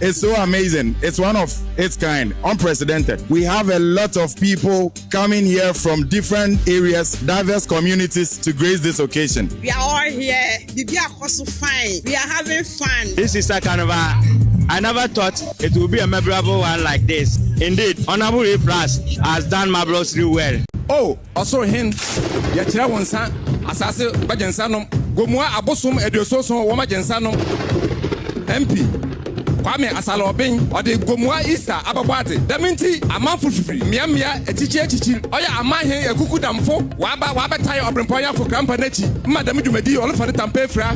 is so amazing. It's one of its kind, unprecedented. We have a lot of people coming here from different areas, diverse communities to grace this occasion. We are all here. We are also fine. We are having fun. This is a carnival. I never thought it would be a memorable one like this. Indeed, Honorable A+ has done marvelously well. Oh, also him. Yachira wonsa asase bajensanom gomua abosom ediososo woma jensanom MP Kwame Asalobin or the gomua Easter ababwate deminti amanfo fifiri miamia echichi oya amahe ekuku damfo waba tie obrempoya for krampa nachi madam dwumadi olofa de tampe fra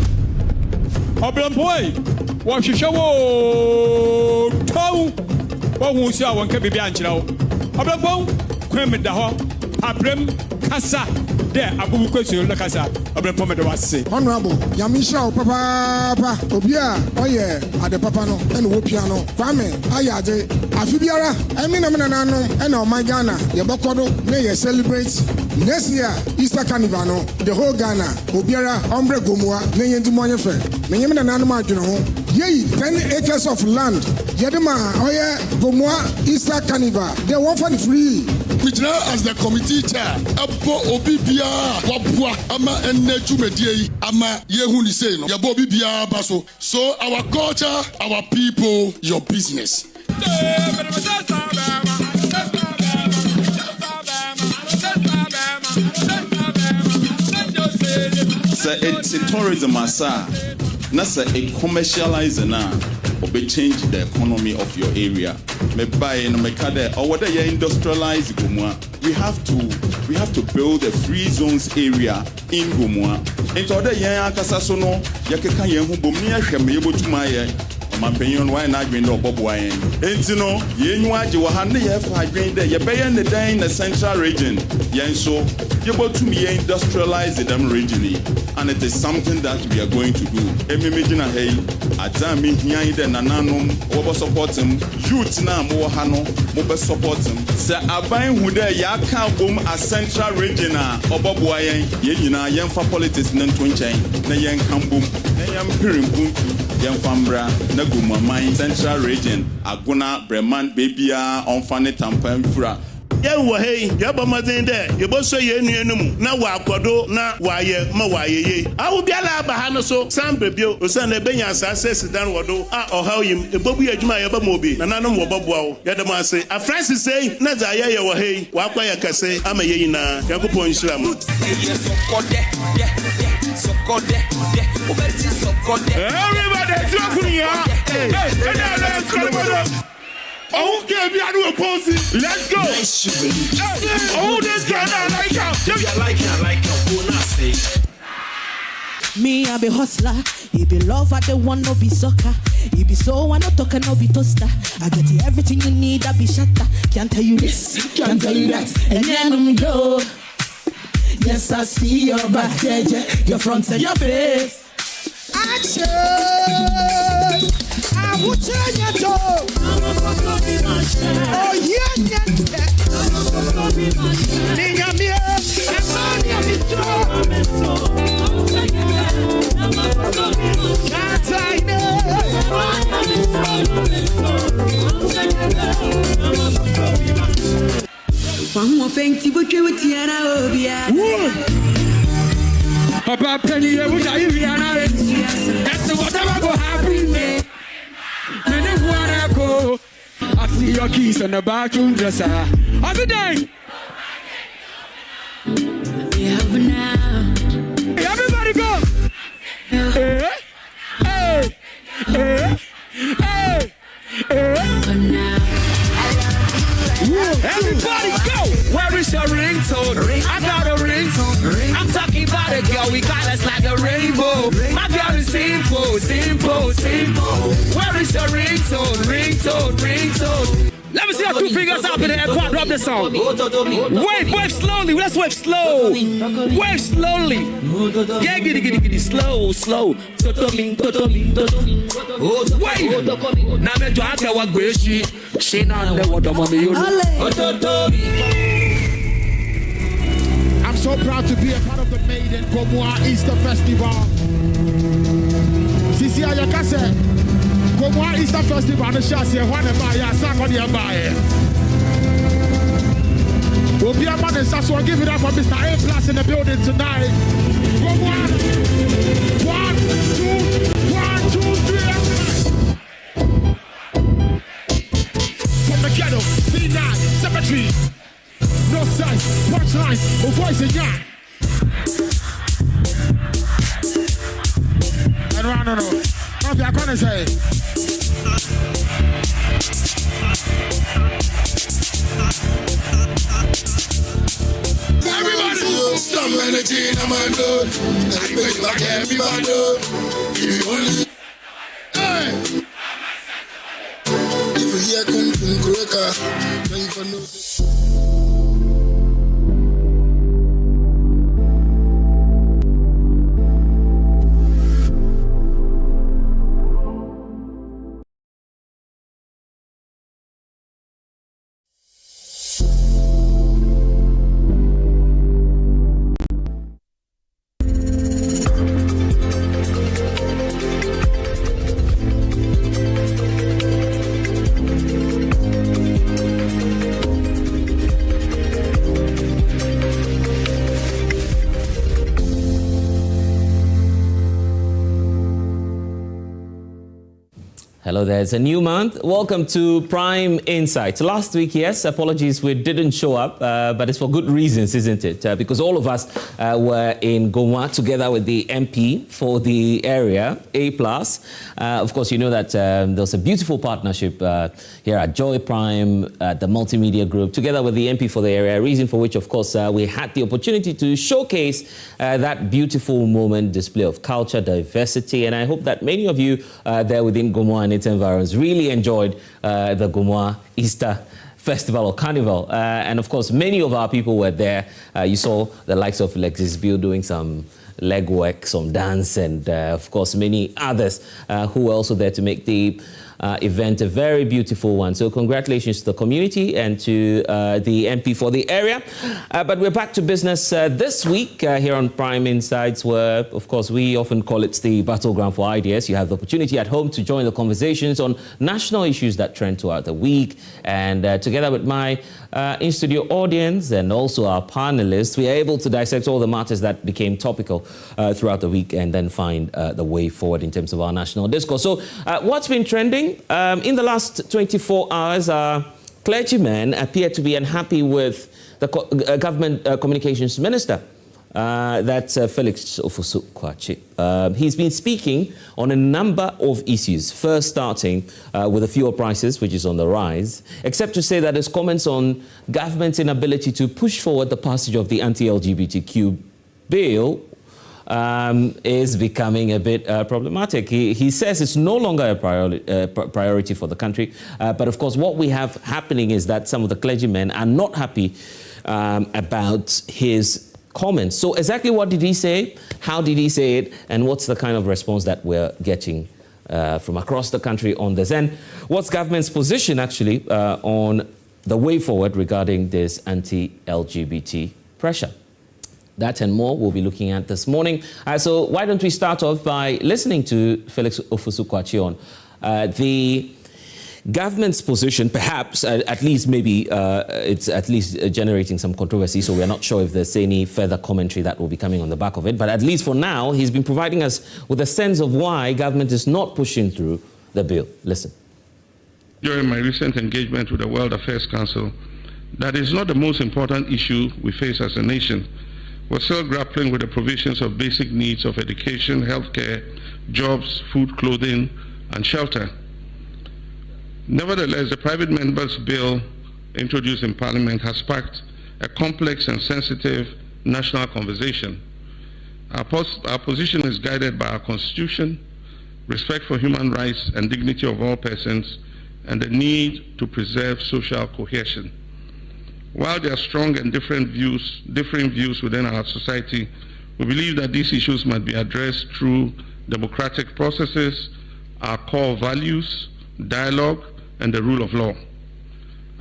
obrempoy wo hwehwe wo taw wo hu sia wonka bibia ankyira wo obrempon kwemeda ho Abrem Kasa, there, Abu Question, the Kasa, Abrem Pomedawasi. Honorable Yamisha, Papa, Obia, oh yeah, at the Papano, and Wopiano, Kwame, Ayade, Afibiara, Eminamano, and my Ghana, Yabokodo, may celebrate next year, Easter Carnival, the whole Ghana, Obiara, Ombre Gomua, Nayan to Moyafe, Nayaman and Anima, yea, 10 acres of land, Yadema, oh yeah, Gomua, Easter Carnival, they want for free. Which now as the committee chair, Apo Obibia, Wapua, Ama and Nejumedi, Ama Yehuni say, Yabo Bibia Baso. So our culture, our people, your business. So it's a tourism asa, not a commercializer now. Or change the economy of your area. Me buy no me kade or whether you industrialize Gomua. We have to build a free zones area in Gomua. Into other yan akasa so no yakeka yan hu bom ni ahwe me yebotuma ye. My opinion, why not bring up Bob Wine? And you know, you are you have there, you pay in the day in the central region. Yan so you're about to be industrialize them regionally, and it is something that we are going to do. Imagine hey, Adami here the Nananum, over support him, youth now more Hano, more support him. Sir Abain who there Yaka boom a central region or Bob Wine, ye na yan for politics nan twinchain, na yan boom, na yan pirim boom, yan fambra. Gumamai Central Region, Aguna, Breman, Babia, on Fanny Tampa, Fura. Yeah, hey, Yabamazin there, you both say you knew, now Wakwado, now why, Mawaye. I will be allowed Bahano so, Sam Babio, Usana Benya, says Dan Wado, or how him, a Bobby Ajma Yabamobi, Nanam Wababo, Yadama say, a Francis say, Nazaya, hey, Wakwaya Kase, Amayina, Yakupo in Slam. Everybody, talking here. Oh, give me a new pose. Let's go. Oh, this guy, I like him. Me, I be hustler. He be lover, the one no be sucker. He be so I no talker, no be toaster. I get you everything you need, I be shatter. Can't tell you this, can't tell you that. And then go. Yes, I see your back, your front and your face. Action! I will turn your door. Oh, yeah. That's I know. One more thing to put you with Tiana Obia. Papa Penny, what are you here? That's whatever go happen. And what I go, I see your keys on the bathroom dresser. Have a day. Now. Everybody go. Hey. Everybody go! Where is your ringtone? I got a ringtone. I'm talking about a girl, we got us like a rainbow. My girl is simple. Where is your ringtone? Let me see your two fingers up in the air. Quad, drop the song. Wave slowly. Let's wave slow. Wave slowly. Yeah, giddy. Slow. Wave. Now me to ask what great she not the water mommy. I'm so proud to be a part of the Maiden Gomua Easter Festival. Sisi Ayakase, Gomwa Easter Festival and the Shasi and one of my Sakon Yabaye. We'll be a man and Sasso, give it up for Mr. A Plus in the building tonight. Gomwa 1, 2, 3. From the ghetto, C9, cemetery. No sense, punchlines, no voice in ya. I don't know. What I'm gonna say. Everybody, stop energy in my blood. Everybody back everybody. If you only, hey. If you hear come from Kroka, then you can know. Hello there, it's a new month. Welcome to Prime Insights. Last week, yes, apologies, we didn't show up, but it's for good reasons, isn't it? Because all of us were in Gomwa together with the MP for the area, A+. Of course, you know that there was a beautiful partnership here at Joy Prime, the multimedia group, together with the MP for the area, a reason for which, of course, we had the opportunity to showcase that beautiful moment, display of culture, diversity, and I hope that many of you there within Gomwa and its environs really enjoyed the Gomwa Easter Festival or Carnival. And of course, many of our people were there. You saw the likes of Lexis Bill doing some leg work, some dance, and of course, many others who were also there to make the event a very beautiful one. So congratulations to the community and to the MP for the area. But we're back to business this week here on Prime Insights, where, of course, we often call it the battleground for ideas. You have the opportunity at home to join the conversations on national issues that trend throughout the week. And together with my in-studio audience and also our panelists, we are able to dissect all the matters that became topical throughout the week and then find the way forward in terms of our national discourse. So what's been trending? In the last 24 hours, clergymen appear to be unhappy with the government communications minister. That's Felix Ofosu-Kwakye. He's been speaking on a number of issues, first starting with the fuel prices, which is on the rise, except to say that his comments on government's inability to push forward the passage of the anti-LGBTQ bill is becoming a bit problematic. He says it's no longer a priority for the country. But of course, what we have happening is that some of the clergymen are not happy about his comments. So exactly what did he say? How did he say it? And what's the kind of response that we're getting from across the country on this? And what's government's position actually on the way forward regarding this anti-LGBT pressure? That and more we'll be looking at this morning. So why don't we start off by listening to Felix Ofosu-Kwakye on the government's position, perhaps, at least maybe it's at least generating some controversy, so we're not sure if there's any further commentary that will be coming on the back of it. But at least for now, he's been providing us with a sense of why government is not pushing through the bill. Listen. During my recent engagement with the World Affairs Council, that is not the most important issue we face as a nation. We're still grappling with the provisions of basic needs of education, healthcare, jobs, food, clothing, and shelter. Nevertheless, the private members' bill introduced in Parliament has sparked a complex and sensitive national conversation. Our position is guided by our Constitution, respect for human rights and dignity of all persons, and the need to preserve social cohesion. While there are strong and differing views within our society, we believe that these issues must be addressed through democratic processes, our core values, dialogue, and the rule of law.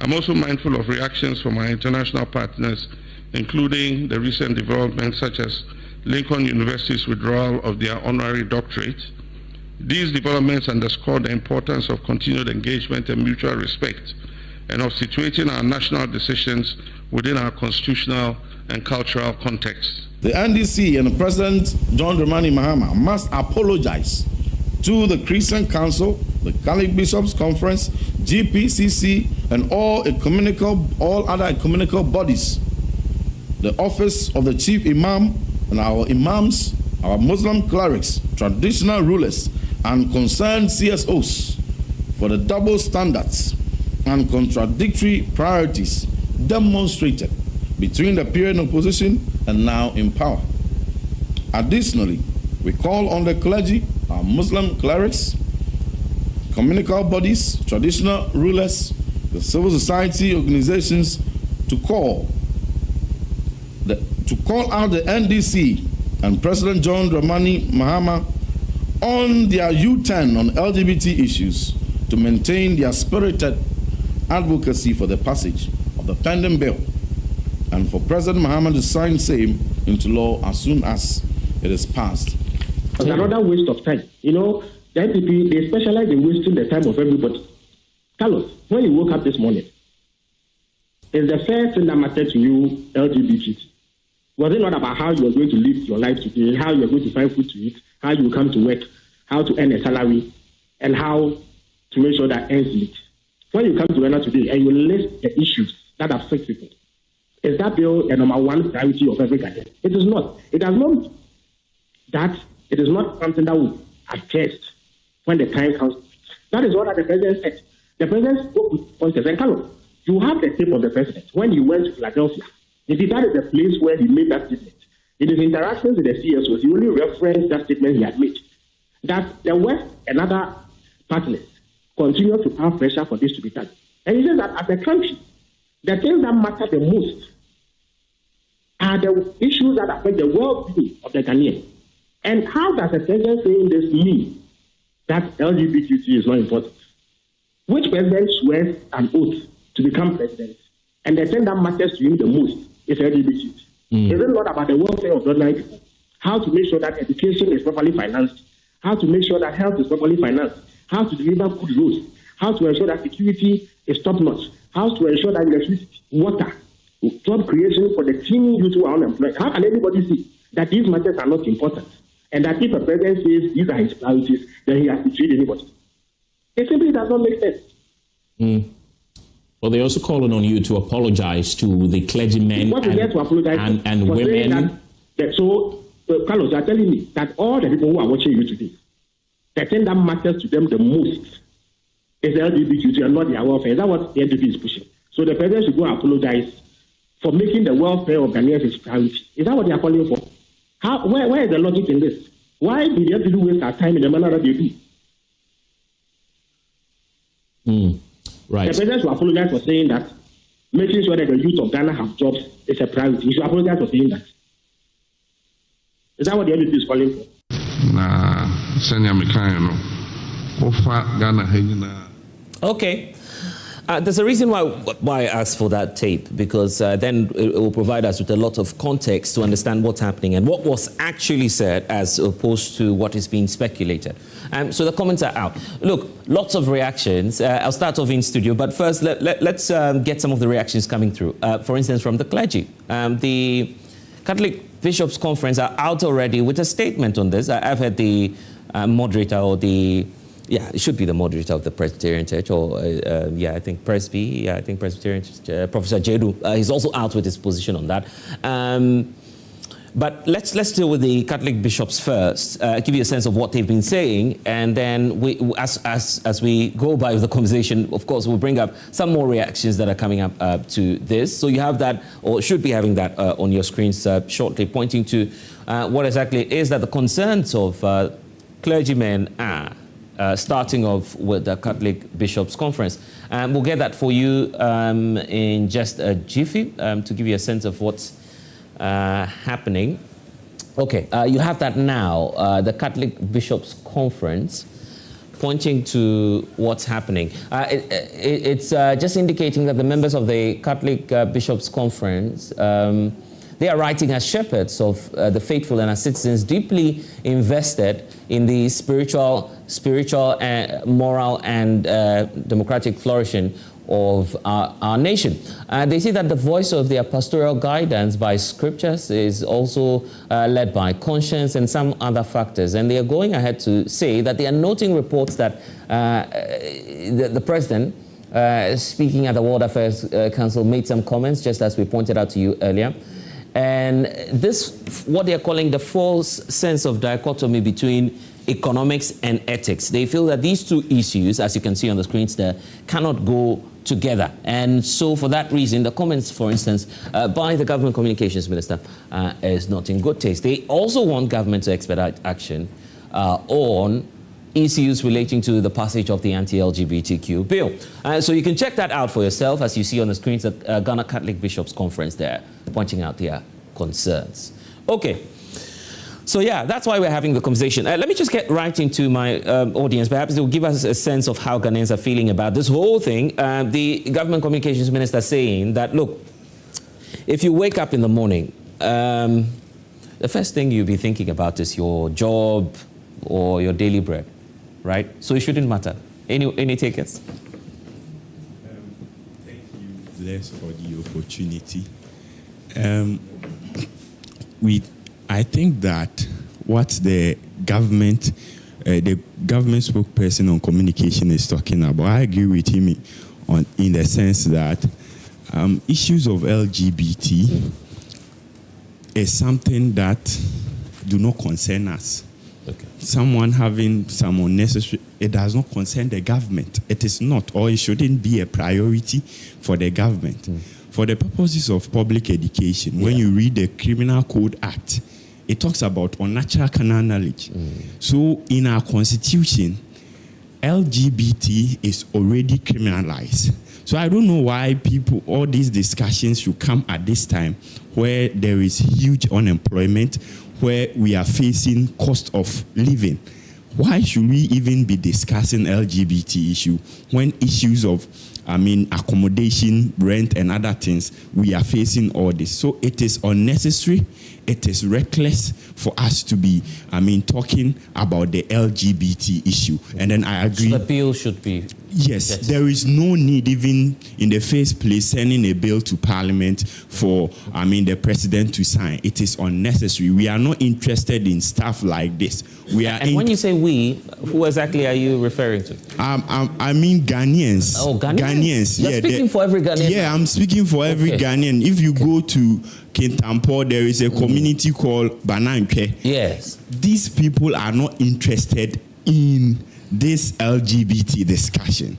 I'm also mindful of reactions from our international partners, including the recent developments such as Lincoln University's withdrawal of their honorary doctorate, These developments underscore the importance of continued engagement and mutual respect, and of situating our national decisions within our constitutional and cultural context. The NDC and President John Dramani Mahama must apologize to the Christian Council, the Catholic Bishops' Conference, GPCC, and all other ecumenical bodies, the office of the Chief Imam, and our imams, our Muslim clerics, traditional rulers, and concerned CSOs for the double standards and contradictory priorities demonstrated between the period in opposition and now in power. Additionally, we call on the clergy, our Muslim clerics, communical bodies, traditional rulers, the civil society organizations to call out the NDC and President John Dramani Mahama on their U-turn on LGBT issues to maintain their spirited advocacy for the passage of the pending bill, and for President Mahama to sign same into law as soon as it is passed. It's another waste of time. You know, the NPP, they specialize in wasting the time of everybody. Carlos, when you woke up this morning, is the first thing that mattered to you LGBT? Was it not about how you are going to live your life today, how you are going to find food to eat, how you will come to work, how to earn a salary, and how to make sure that ends meet? When you come to Ghana today and you list the issues that affect people, is that bill a number one priority of every Ghanaian? It is not. It does not mean that it is not something that will attest when the time comes. That is what the president said. The president spoke with pointers. And Carlos, you have the tape of the president when he went to Philadelphia. Indeed, that is the place where he made that statement. In his interactions with the CSOs, he only referenced that statement he had made. That the West and other partners continue to have pressure for this to be done. And he says that as a country, the things that matter the most are the issues that affect the well-being of the Ghanaian. And how does the president saying this mean that LGBTQ is not important? Which president swears an oath to become president, and the thing that matters to him the most is LGBT? Is it not about the welfare of ordinary people? How to make sure that education is properly financed? How to make sure that health is properly financed? How to deliver good roads? How to ensure that security is top-notch? How to ensure that electricity, water, job creation for the teeny youth who are unemployed? How can anybody see that these matters are not important? And that if a president says these are his priorities, then he has to treat anybody. It simply does not make sense. Well, they're also calling on you to apologize to the clergymen and women. So, Carlos, you are telling me that all the people who are watching you today, the thing that matters to them the most is LGBTQ and not their welfare. Is that what the NDP is pushing? So the president should go and apologize for making the welfare of Ghanaians his priority. Is that what they are calling for? Where is the logic in this? Why do the NDP waste our time in the manner that they do? Right. The president should apologize for saying that making sure that the youth of Ghana have jobs is a priority. He should apologize for saying that. Is that what the NDP is calling for? Okay. There's a reason why I asked for that tape, because then it will provide us with a lot of context to understand what's happening and what was actually said as opposed to what is being speculated. So the comments are out. Look, lots of reactions. I'll start off in studio, but first let's get some of the reactions coming through. For instance, from the clergy. The Catholic Bishops' Conference are out already with a statement on this. I've heard the moderator or it should be the moderator of the Presbyterian Church, or I think Presbyterian Professor Jedu. He's also out with his position on that. But let's deal with the Catholic bishops first. Give you a sense of what they've been saying, and then as we go by the conversation, of course, we'll bring up some more reactions that are coming up to this. So you have that, or should be having that on your screens shortly, pointing to what exactly is that the concerns of clergymen are. Starting off with the Catholic Bishops' Conference. We'll get that for you in just a jiffy to give you a sense of what's happening. Okay, you have that now, the Catholic Bishops' Conference, pointing to what's happening. It's just indicating that the members of the Catholic Bishops' Conference, They are writing as shepherds of the faithful and as citizens deeply invested in the spiritual, moral, and democratic flourishing of our nation. They say that the voice of their pastoral guidance by scriptures is also led by conscience and some other factors. And they are going ahead to say that they are noting reports that the president, speaking at the World Affairs Council, made some comments, just as we pointed out to you earlier. And this, what they are calling the false sense of dichotomy between economics and ethics. They feel that these two issues, as you can see on the screens there, cannot go together. And so for that reason, the comments, for instance, by the Government Communications Minister is not in good taste. They also want government to expedite action on issues relating to the passage of the anti-LGBTQ bill. So you can check that out for yourself, as you see on the screens at Ghana Catholic Bishops Conference there, pointing out their concerns. Okay. So yeah, that's why we're having the conversation. Let me just get right into my audience. Perhaps it will give us a sense of how Ghanaians are feeling about this whole thing. The Government Communications Minister saying that, look, if you wake up in the morning, the first thing you'll be thinking about is your job or your daily bread, right? So it shouldn't matter. Any takers? Thank you, Bless, for the opportunity. I think that what the government spokesperson on communication is talking about, I agree with him in the sense that issues of LGBT is something that do not concern us. Okay. Someone having some unnecessary, it does not concern the government. It is not, or it shouldn't be a priority for the government. For the purposes of public education, when you read the Criminal Code Act, it talks about unnatural carnal knowledge. So in our constitution, LGBT is already criminalized. So I don't know why all these discussions should come at this time where there is huge unemployment, where we are facing cost of living. Why should we even be discussing LGBT issue when issues of, accommodation, rent, and other things, we are facing all this? So it is unnecessary. It is reckless for us to be, talking about the LGBT issue. And then I agree. So the bill should be. Yes, there is no need, even in the first place, sending a bill to Parliament for, the president to sign. It is unnecessary. We are not interested in stuff like this. And when you say we, who exactly are you referring to? Ghanaians. Oh, Ghanaians. You're speaking for every Ghanaian. Yeah, I'm speaking for every Ghanaian. If you go to Kintampo, there is a community called Bananke. Yes. These people are not interested in this LGBT discussion.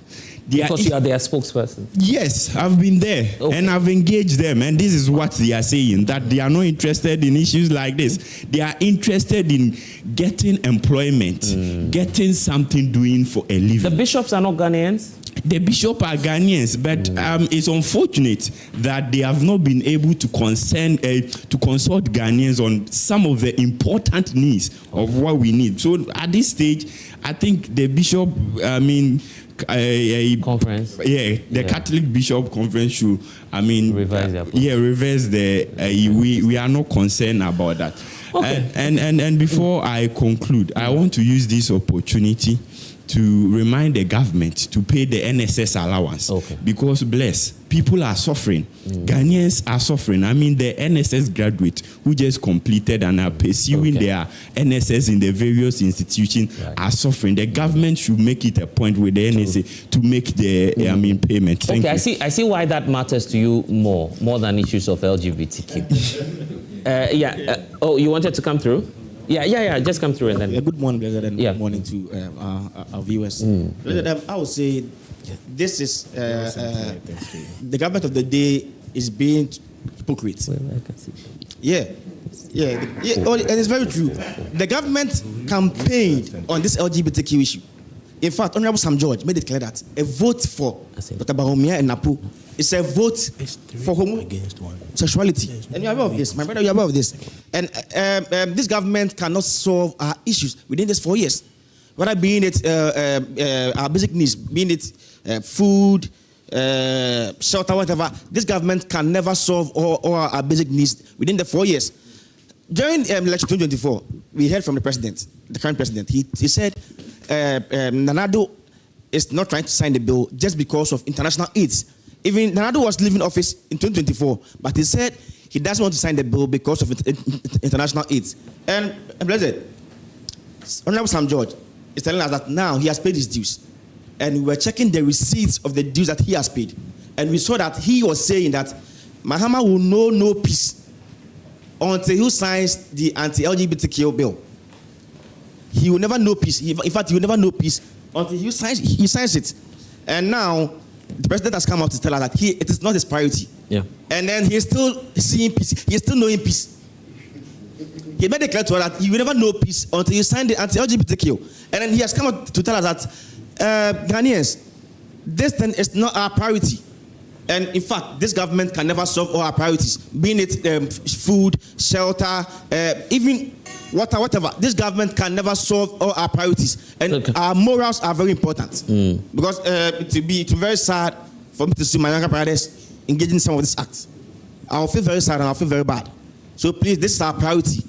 Because you are their spokesperson. Yes, I've been there and I've engaged them, and this is what they are saying, that they are not interested in issues like this. They are interested in getting employment, getting something doing for a living. The bishops are not Ghanaians? The bishops are Ghanaians, but it's unfortunate that they have not been able to consult Ghanaians on some of the important needs of what we need. So at this stage, I think the bishop, conference. The Catholic Bishop Conference should, reverse we are not concerned about that. Okay. And before I conclude, I want to use this opportunity to remind the government to pay the NSS allowance. Because people are suffering. Ghanaians are suffering. The NSS graduates who just completed and are pursuing their NSS in the various institutions are suffering. The government should make it a point with the NSA to make the payment. Thank you. I see why that matters to you more than issues of LGBTQ. You wanted to come through? Yeah. Just come through and then. Good morning, Blessed, and good morning to our viewers. Blessed, I would say this is the government of the day is being hypocrite. And it's very true. The government campaigned on this LGBTQ issue. In fact, Honorable Sam George made it clear that a vote for Dr. Bahomia and Napo is a vote for homosexuality. And you're aware of this. My brother, you're aware of this. And this government cannot solve our issues within these 4 years. Whether being it our basic needs, being it food, shelter, whatever. This government can never solve all our basic needs within the 4 years. During election 2024, we heard from the president, the current president. He said Nanado is not trying to sign the bill just because of international aids. Even Nanado was leaving office in 2024, but he said he doesn't want to sign the bill because of international aids. And Blessed, Honorable Sam George is telling us that now he has paid his dues. And we were checking the receipts of the dues that he has paid. And we saw that he was saying that Mahama will know no peace until he signs the anti-LGBTQ bill. He will never know peace. In fact, he will never know peace until he signs it. And now, the president has come out to tell us that it is not his priority. Yeah. And then he's still seeing peace. He's still knowing peace. He made it clear to us that he will never know peace until he signed the anti-LGBTQ. And then he has come out to tell us that Ghanaians, this thing is not our priority. And in fact, this government can never solve all our priorities, being it food, shelter, even water, whatever. This government can never solve all our priorities. And our morals are very important. Because it will be very sad for me to see my younger brothers engaging in some of these acts. I'll feel very sad and I'll feel very bad. So please, this is our priority.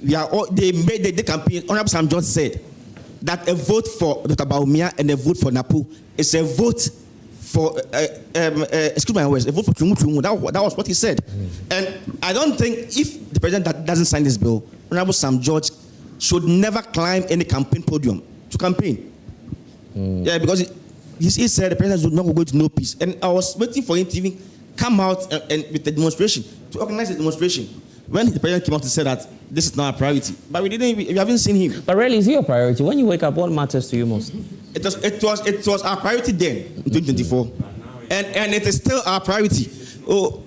They made the campaign. Honorable Sam George said that a vote for Dr. Bawumia and a vote for Napu is a vote for, excuse my words, a vote for Chumu. That was what he said. And I don't think if the president doesn't sign this bill, Honorable Sam George should never climb any campaign podium to campaign. Yeah, because he said the president is not going to know peace. And I was waiting for him to even come out and with the demonstration, to organize a demonstration. When the president came out to say that this is not a priority, but we haven't seen him. But really, is it your priority? When you wake up, what matters to you most? It was our priority then in 2024, and it is still our priority. Oh,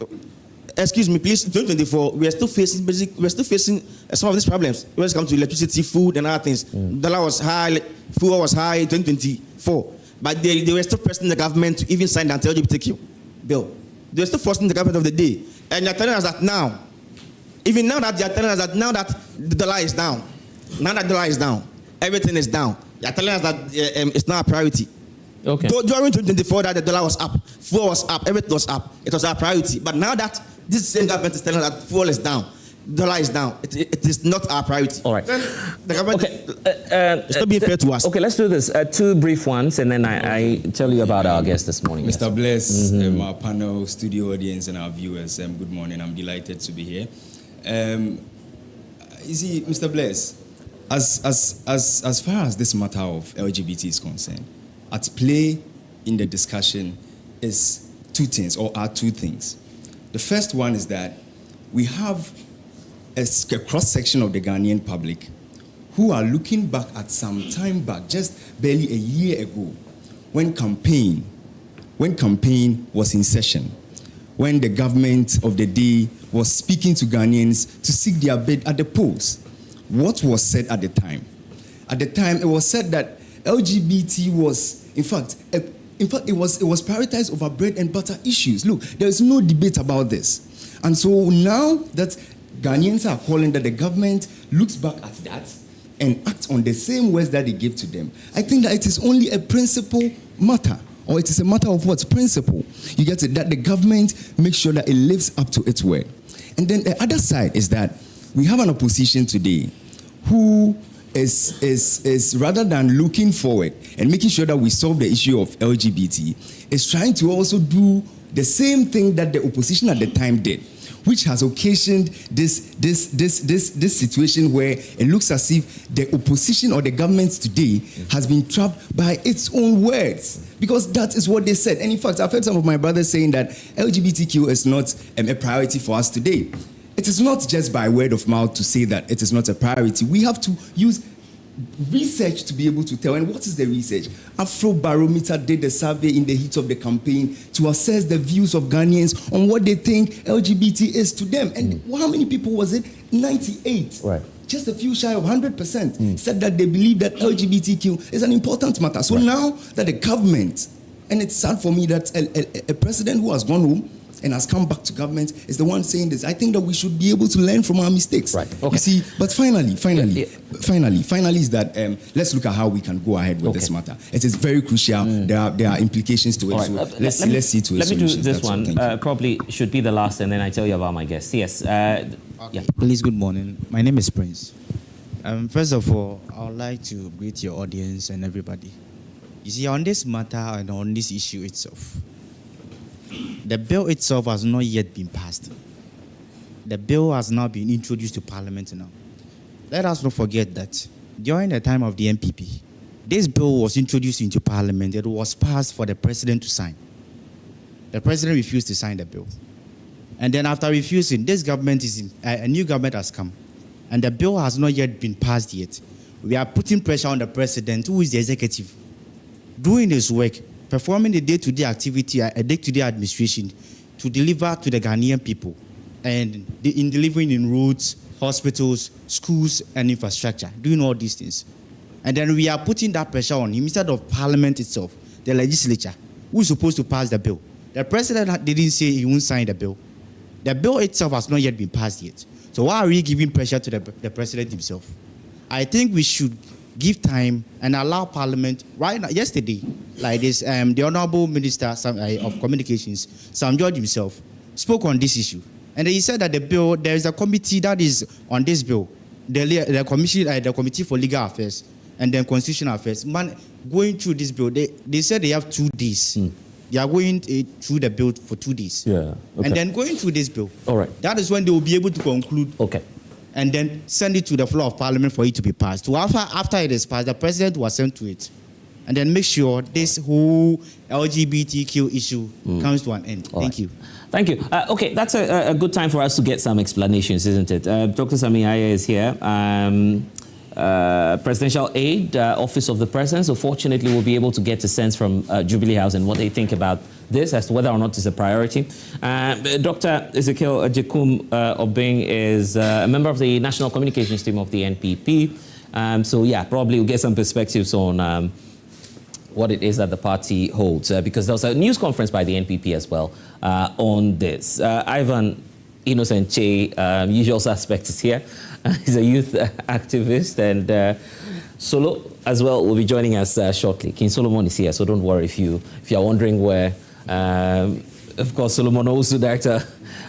excuse me, please. In 2024, we are still facing some of these problems when it comes to electricity, food, and other things. Dollar was high, fuel was high in 2024, but they were still pressing the government to even sign the anti-LGBTQ bill. They were still forcing the government of the day, and they're telling us that now. Even now that they are telling us that now that the dollar is down, everything is down. They are telling us that it's not a priority. Okay. During 2024, that the dollar was up, fuel was up, everything was up. It was our priority. But now that this same government is telling us that fuel is down, dollar is down, it is not our priority. All right. Then the government it's not being fair to us. Okay, let's do this. Two brief ones, and then I tell you about our guest this morning. Mr. Bless, our panel, studio audience, and our viewers, good morning. I'm delighted to be here. You see, Mr. Bless, as far as this matter of LGBT is concerned, at play in the discussion is two things. The first one is that we have a cross-section of the Ghanaian public who are looking back at some time back, just barely a year ago, when campaign was in session, when the government of the day was speaking to Ghanaians to seek their bid at the polls. What was said at the time? At the time, it was said that LGBT was, in fact, it was prioritized over bread and butter issues. Look, there is no debate about this. And so now that Ghanaians are calling that the government looks back at that and acts on the same words that they gave to them, I think that it is only a principle matter. Or it is a matter of what? Principle. You get it? That the government makes sure that it lives up to its word. And then the other side is that we have an opposition today who is rather than looking forward and making sure that we solve the issue of LGBT, is trying to also do the same thing that the opposition at the time did, which has occasioned this situation where it looks as if the opposition or the government today has been trapped by its own words. Because that is what they said. And in fact, I've heard some of my brothers saying that LGBTQ is not a priority for us today. It is not just by word of mouth to say that it is not a priority. We have to use research to be able to tell. And what is the research? Afrobarometer did a survey in the heat of the campaign to assess the views of Ghanaians on what they think LGBT is to them. And how many people was it? 98. Right. Just a few shy of 100% said that they believe that LGBTQ is an important matter. So now that the government, and it's sad for me that a president who has gone home and has come back to government is the one saying this. I think that we should be able to learn from our mistakes. Right. Okay. You see, but finally is that let's look at how we can go ahead with this matter. It is very crucial. There are implications to it. Right. So let's see to it. Let me do this one. Probably should be the last, and then I tell you about my guest. Yes. Yeah. Please, good morning. My name is Prince. First of all, I would like to greet your audience and everybody. You see, on this matter and on this issue itself, the bill itself has not yet been passed. The bill has now been introduced to Parliament now. Let us not forget that during the time of the NPP, this bill was introduced into Parliament. It was passed for the president to sign. The president refused to sign the bill. And then after refusing, this government a new government has come. And the bill has not yet been passed yet. We are putting pressure on the president, who is the executive, doing his work, performing the day-to-day activity, a day-to-day administration to deliver to the Ghanaian people and in delivering in roads, hospitals, schools, and infrastructure, doing all these things. And then we are putting that pressure on him instead of Parliament itself, the legislature, who is supposed to pass the bill. The president didn't say he won't sign the bill. The bill itself has not yet been passed yet. So why are we giving pressure to the president himself? I think we should give time and allow Parliament. Right now, yesterday, like this, the Honorable Minister of Communications, Sam George himself, spoke on this issue. And he said that the bill, there is a committee that is on this bill, the Committee for Legal Affairs and then Constitutional Affairs. Going through this bill, they said they have 2 days. They are going through the bill for 2 days. Yeah. Okay. And then going through this bill. All right. That is when they will be able to conclude. Okay. And then send it to the floor of Parliament for it to be passed. So after it is passed, the president will send to it. And then make sure this whole LGBTQ issue comes to an end. Thank you. Thank you. Okay, that's a good time for us to get some explanations, isn't it? Dr. Sami Aya is here. Presidential aide, Office of the President. So fortunately, we'll be able to get a sense from Jubilee House and what they think about this as to whether or not it's a priority. Dr. Ezekiel Ajekum Obeng is a member of the National Communications Team of the NPP. So yeah, probably we'll get some perspectives on what it is that the party holds, because there was a news conference by the NPP as well on this. Ivan Innocent Che, usual suspect, is here. He's a youth activist, and Solo as well will be joining us shortly. King Solomon is here, so don't worry if you're wondering where. Of course, Solomon also Director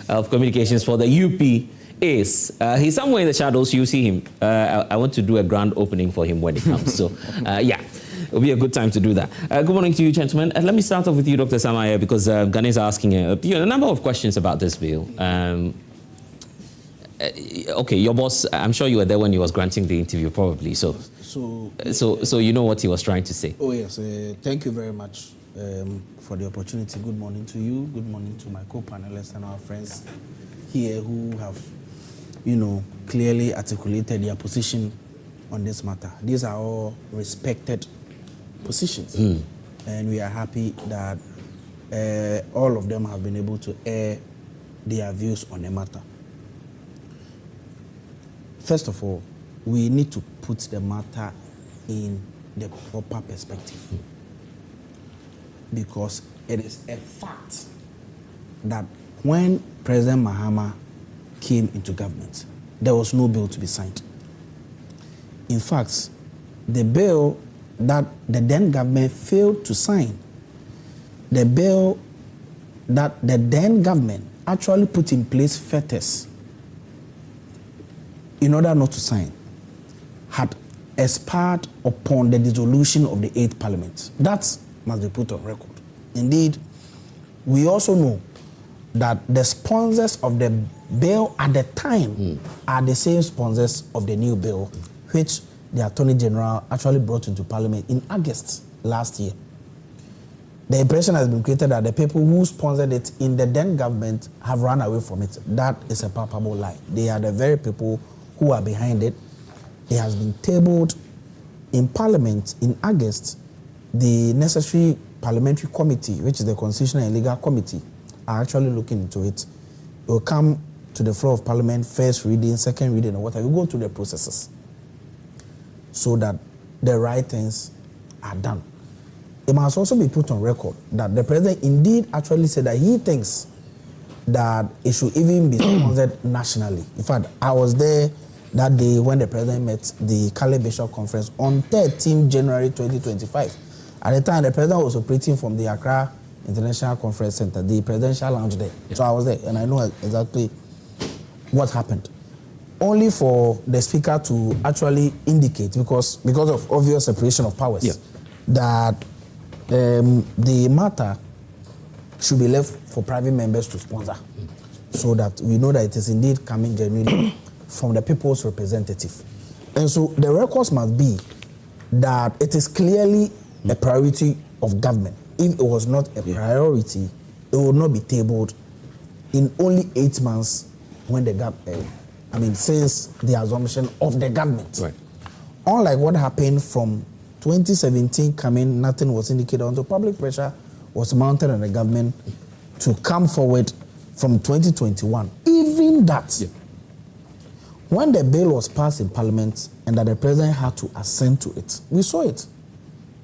of Communications for the UP is. He's somewhere in the shadows. You see him. I want to do a grand opening for him when it comes. So yeah, it'll be a good time to do that. Good morning to you, gentlemen. Let me start off with you, Dr. Samaya, because Ghanaians is asking a number of questions about this bill. Okay, your boss, I'm sure you were there when he was granting the interview, probably. So you know what he was trying to say. Oh, yes. Thank you very much for the opportunity. Good morning to you. Good morning to my co-panelists and our friends here who have, clearly articulated their position on this matter. These are all respected positions. And we are happy that all of them have been able to air their views on the matter. First of all, we need to put the matter in the proper perspective, because it is a fact that when President Mahama came into government, there was no bill to be signed. In fact, the bill that the then government failed to sign, the bill that the then government actually put in place fetters in order not to sign, had expired upon the dissolution of the 8th Parliament. That must be put on record. Indeed, we also know that the sponsors of the bill at the time are the same sponsors of the new bill, which the Attorney General actually brought into Parliament in August last year. The impression has been created that the people who sponsored it in the then government have run away from it. That is a palpable lie. They are the very people who are behind it. It has been tabled in Parliament in August. The necessary parliamentary committee, which is the Constitutional and Legal Committee, are actually looking into it. It will come to the floor of Parliament, first reading, second reading, or whatever. We go through the processes so that the right things are done. It must also be put on record that the president indeed actually said that he thinks that it should even be sponsored nationally. In fact, I was there that day when the president met the Catholic Bishop Conference on 13 January 2025. At the time, the president was operating from the Accra International Conference Center, the presidential lounge there. Yeah. So I was there, and I know exactly what happened. Only for the speaker to actually indicate, because of obvious separation of powers, yeah, that the matter should be left for private members to sponsor, so that we know that it is indeed coming genuinely from the people's representative. And so the records must be that it is clearly a priority of government. If it was not a priority, it would not be tabled in only 8 months when since the assumption of the government. Right. Unlike what happened from 2017 coming, nothing was indicated until public pressure was mounted on the government to come forward from 2021. Even that, when the bill was passed in Parliament and that the president had to assent to it, we saw it.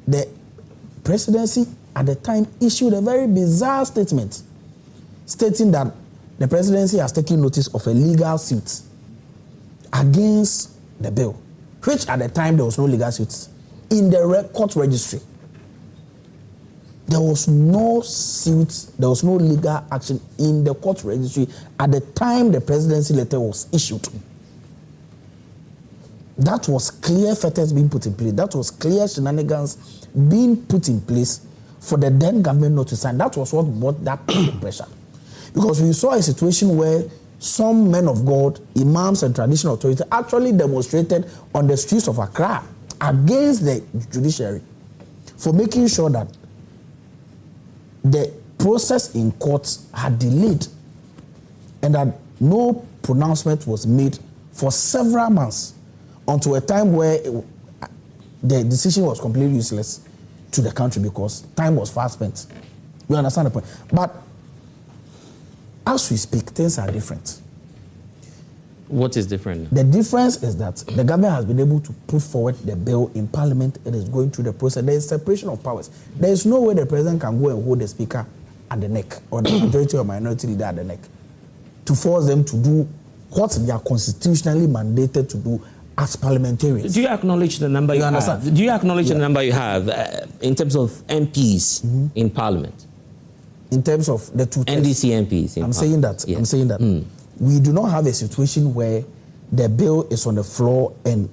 The presidency at the time issued a very bizarre statement stating that the presidency has taken notice of a legal suit against the bill, which at the time there was no legal suit in the court registry. There was no suit, there was no legal action in the court registry at the time the presidency letter was issued. That was clear fetters being put in place. That was clear shenanigans being put in place for the then government not to sign. That was what brought that pressure. Because we saw a situation where some men of God, imams and traditional authorities actually demonstrated on the streets of Accra against the judiciary for making sure that the process in courts had delayed and that no pronouncement was made for several months until a time where the decision was completely useless to the country because time was fast spent. You understand the point? But as we speak, things are different. What is different? The difference is that the government has been able to put forward the bill in Parliament. It is going through the process. There is separation of powers. There is no way the president can go and hold the speaker at the neck or the majority or minority leader at the neck to force them to do what they are constitutionally mandated to do as parliamentarians. Do you acknowledge the number you have? Do you acknowledge the number you have in terms of MPs in Parliament? In terms of the two NDC MPs. I'm saying that. I'm saying that. We do not have a situation where the bill is on the floor and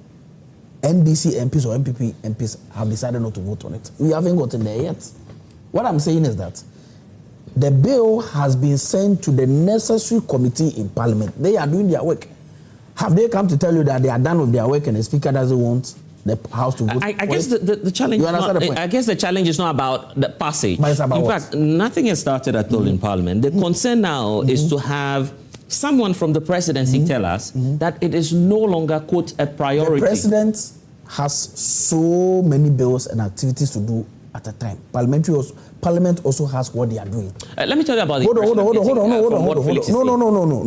NDC MPs or MPP MPs have decided not to vote on it. We haven't gotten there yet. What I'm saying is that the bill has been sent to the necessary committee in Parliament. They are doing their work. Have they come to tell you that they are done with their work and the speaker doesn't want the House to vote? I guess the challenge. I guess the challenge is not about the passage. But it's about in fact, nothing has started at all in Parliament. The concern now is to have someone from the presidency tell us that it is no longer, quote, a priority. The president has so many bills and activities to do at a time. Parliament also has what they are doing. Let me tell you about Hold on.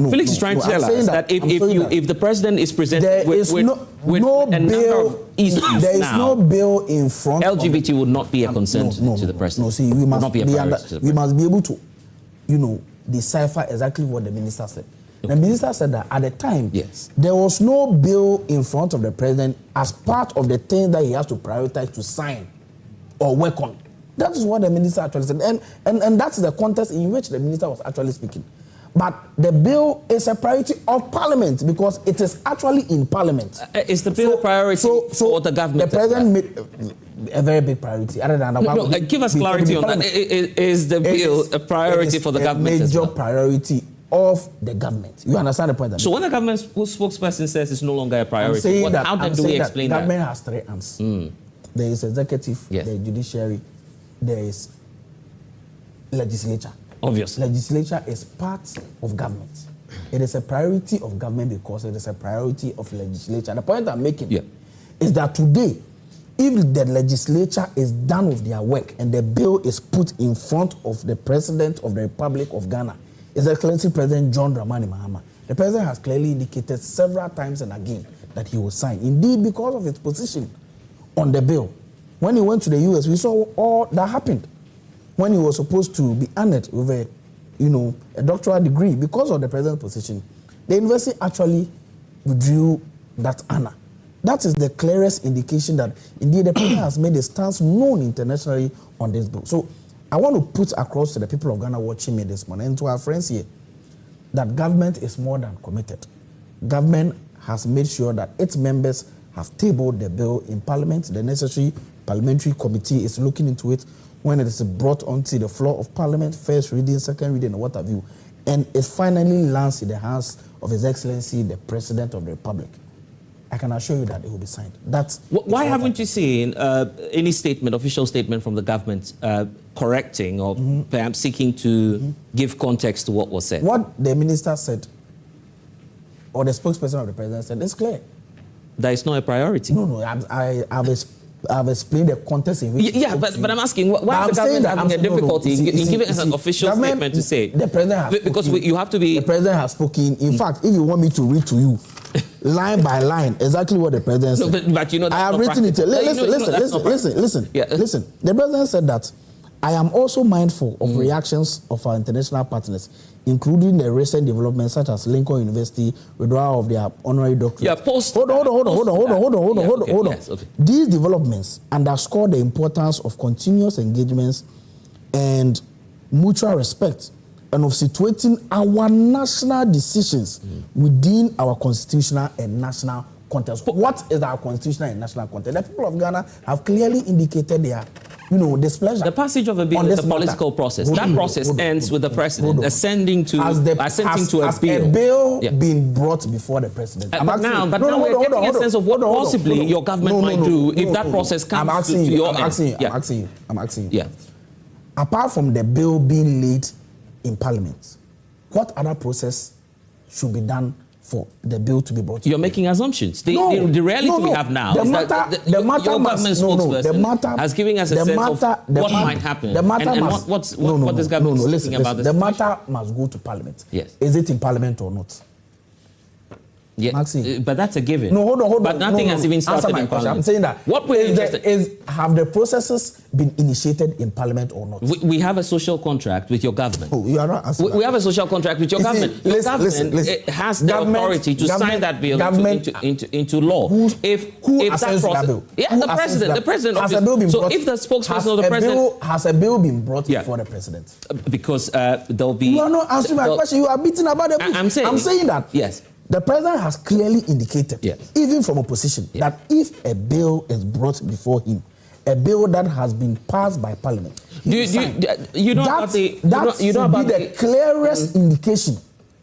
No. Felix is trying to tell us that if the president is presented with a number of issues there is no bill in front LGBT would not be a concern to the president. No, see, we must be able to, decipher exactly what the minister said. Okay. The minister said that at the time, there was no bill in front of the president as part of the thing that he has to prioritize to sign or work on. That is what the minister actually said. And that's the context in which the minister was actually speaking. But the bill is a priority of Parliament because it is actually in Parliament. Is the bill a priority for the government? The president made a very big priority. Other than that, give us clarity on that. Is the bill a priority for the government? A major priority of the government. You understand the point? So when the government spokesperson says it's no longer a priority, how do we explain that? The government has three arms. There is executive, there is judiciary, there is legislature. Obviously. Legislature is part of government. It is a priority of government because it is a priority of legislature. The point I'm making is that today, if the legislature is done with their work and the bill is put in front of the President of the Republic of Ghana, His Excellency President John Dramani Mahama, the President has clearly indicated several times and again that he will sign. Indeed, because of his position on the bill. When he went to the US, we saw all that happened. When he was supposed to be honored with a a doctoral degree because of the president's position. The university actually withdrew that honor. That is the clearest indication that indeed the president has made a stance known internationally on this bill. So I want to put across to the people of Ghana watching me this morning and to our friends here that government is more than committed. Government has made sure that its members have tabled the bill in Parliament. The necessary parliamentary committee is looking into it when it is brought onto the floor of Parliament, first reading, second reading, and what have you. And it finally lands in the hands of His Excellency, the President of the Republic. I can assure you that it will be signed. Why haven't you seen any statement, official statement from the government correcting or perhaps seeking to give context to what was said? What the minister said, or the spokesperson of the president said, is clear. That is not a priority. No, I've explained the context in which. Yeah, but I'm asking, why is the government having a difficulty in giving us an official statement to say? The president has because spoken, you have to be. The president has spoken. In fact, if you want me to read to you, line by line, exactly what the president said. No, but I have written it. Listen. The president said that I am also mindful of reactions of our international partners, including the recent developments such as Lincoln University withdrawal of their honorary doctorate. Yeah, hold on. Yes, okay. These developments underscore the importance of continuous engagements and mutual respect, and of situating our national decisions within our constitutional and national context. What is our constitutional and national context? The people of Ghana have clearly indicated their displeasure. The passage of a bill is a political process. That process ends with the president ascending to a bill. Has a bill been brought before the president? But now we're getting a sense of what possibly your government might do if that process comes to your end. I'm asking you. Yeah. Apart from the bill being laid in Parliament, what other process should be done for the bill to be brought? You're making assumptions. The reality we have now is that your government spokesperson has given us a sense of what might happen. What this government is thinking about this. The matter must go to Parliament. Yes. Is it in Parliament or not? Yeah, but that's a given. No, hold on. But nothing has even started in Parliament. I'm saying that. Have the processes been initiated in Parliament or not? We have a social contract with your government. Oh, you are not answering. We have a social contract with your government. Your government has the authority to sign that bill into law. Who assents that bill? Yeah, the president. Has a bill been brought? So if the spokesperson of the president has a bill been brought before the president? Because there'll be. You are not answering my question. You are beating about the bush. I'm saying that. Yes. The president has clearly indicated, even from opposition, that if a bill is brought before him, a bill that has been passed by Parliament, you know about the clearest indication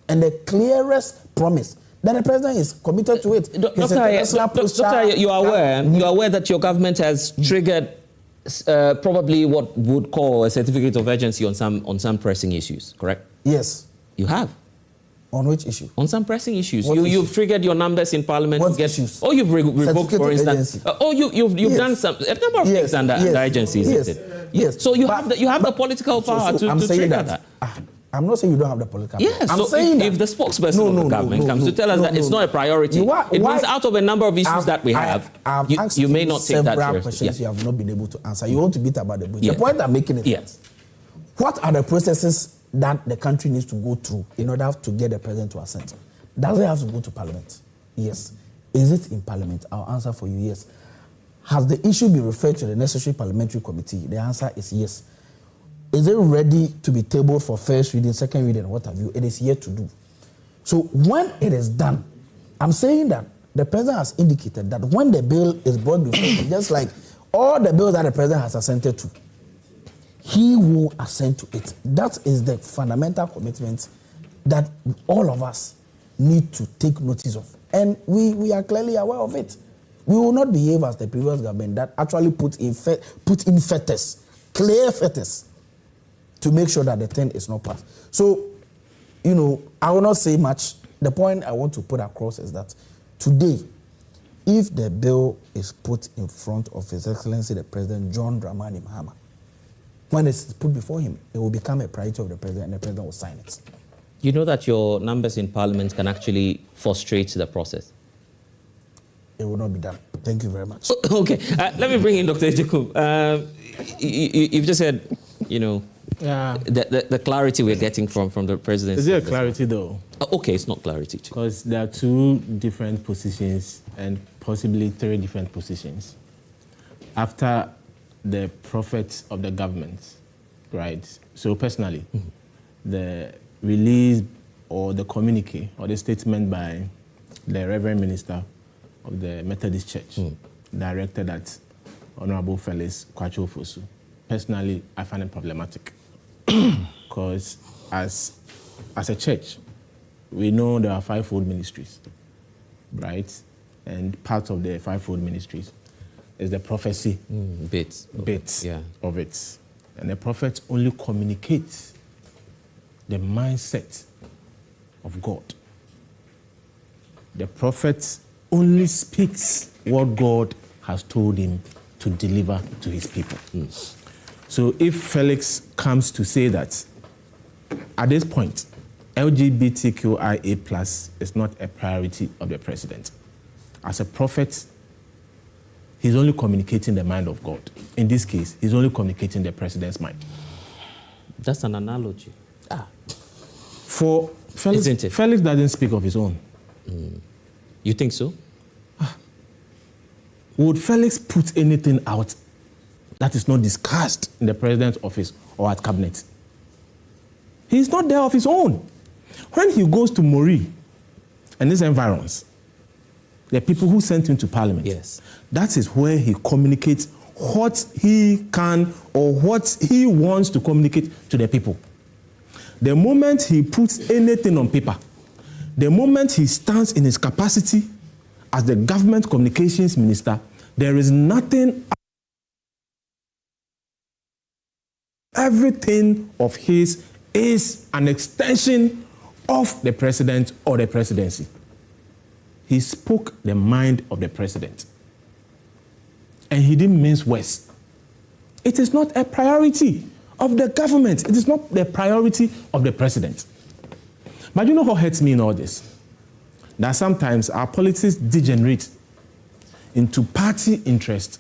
and the clearest promise that the president is committed to it. Doctor, you are aware that your government has triggered probably what would call a certificate of urgency on some pressing issues, correct? Yes. You have. On which issue? On some pressing issues. You've triggered your numbers in Parliament. What issues? Oh, you've revoked, for instance. You've done a number of things under agencies. Yes. So you have the political power to trigger that. I'm not saying you don't have the political power. Yes. I'm saying if the spokesperson of the government comes to tell us that it's not a priority, it means out of a number of issues that we have, you may not take that seriously. Several questions you have not been able to answer. You want to beat about the bush. The point I'm making is what are the processes that the country needs to go through in order to get the president to assent? Does it have to go to Parliament? Yes. Is it in Parliament? I'll answer for you, yes. Has the issue been referred to the necessary parliamentary committee? The answer is yes. Is it ready to be tabled for first reading, second reading, what have you? It is yet to do. So when it is done, I'm saying that the president has indicated that when the bill is brought before him, just like all the bills that the president has assented to, he will assent to it. That is the fundamental commitment that all of us need to take notice of. And we are clearly aware of it. We will not behave as the previous government that actually put in fetters, clear fetters, to make sure that the thing is not passed. So, I will not say much. The point I want to put across is that today, if the bill is put in front of His Excellency the President John Dramani Mahama, when it's put before him, it will become a priority of the president, and the president will sign it. You know that your numbers in Parliament can actually frustrate the process? It will not be done. Thank you very much. Okay. Let me bring in Dr. Jacob. You've just said, Yeah. The clarity we're getting from the president. Is there a clarity though? Okay, it's not clarity. Because there are 2 different positions and possibly 3 different positions. After the prophet of the government, right? So personally, the release or the communique or the statement by the Reverend Minister of the Methodist Church directed at Honorable Felix Kwacho Fosu. Personally, I find it problematic because as a church, we know there are 5-fold ministries, right? And part of the 5-fold ministries is the prophecy bit of it. And the prophet only communicates the mindset of God. The prophet only speaks what God has told him to deliver to his people. So if Felix comes to say that at this point, LGBTQIA+ is not a priority of the president, as a prophet, he's only communicating the mind of God. In this case, he's only communicating the president's mind. That's an analogy. For Felix, Isn't it? Felix doesn't speak of his own. You think so? Would Felix put anything out that is not discussed in the president's office or at cabinet? He's not there of his own. When he goes to Mori and his environs, the people who sent him to parliament, that is where he communicates what he can or what he wants to communicate to the people. The moment he puts anything on paper, the moment he stands in his capacity as the government communications minister, there is nothing. Everything of his is an extension of the president or the presidency. He spoke the mind of the president. And he didn't mince words. It is not a priority of the government. It is not the priority of the president. But you know what hurts me in all this? That sometimes our politics degenerate into party interest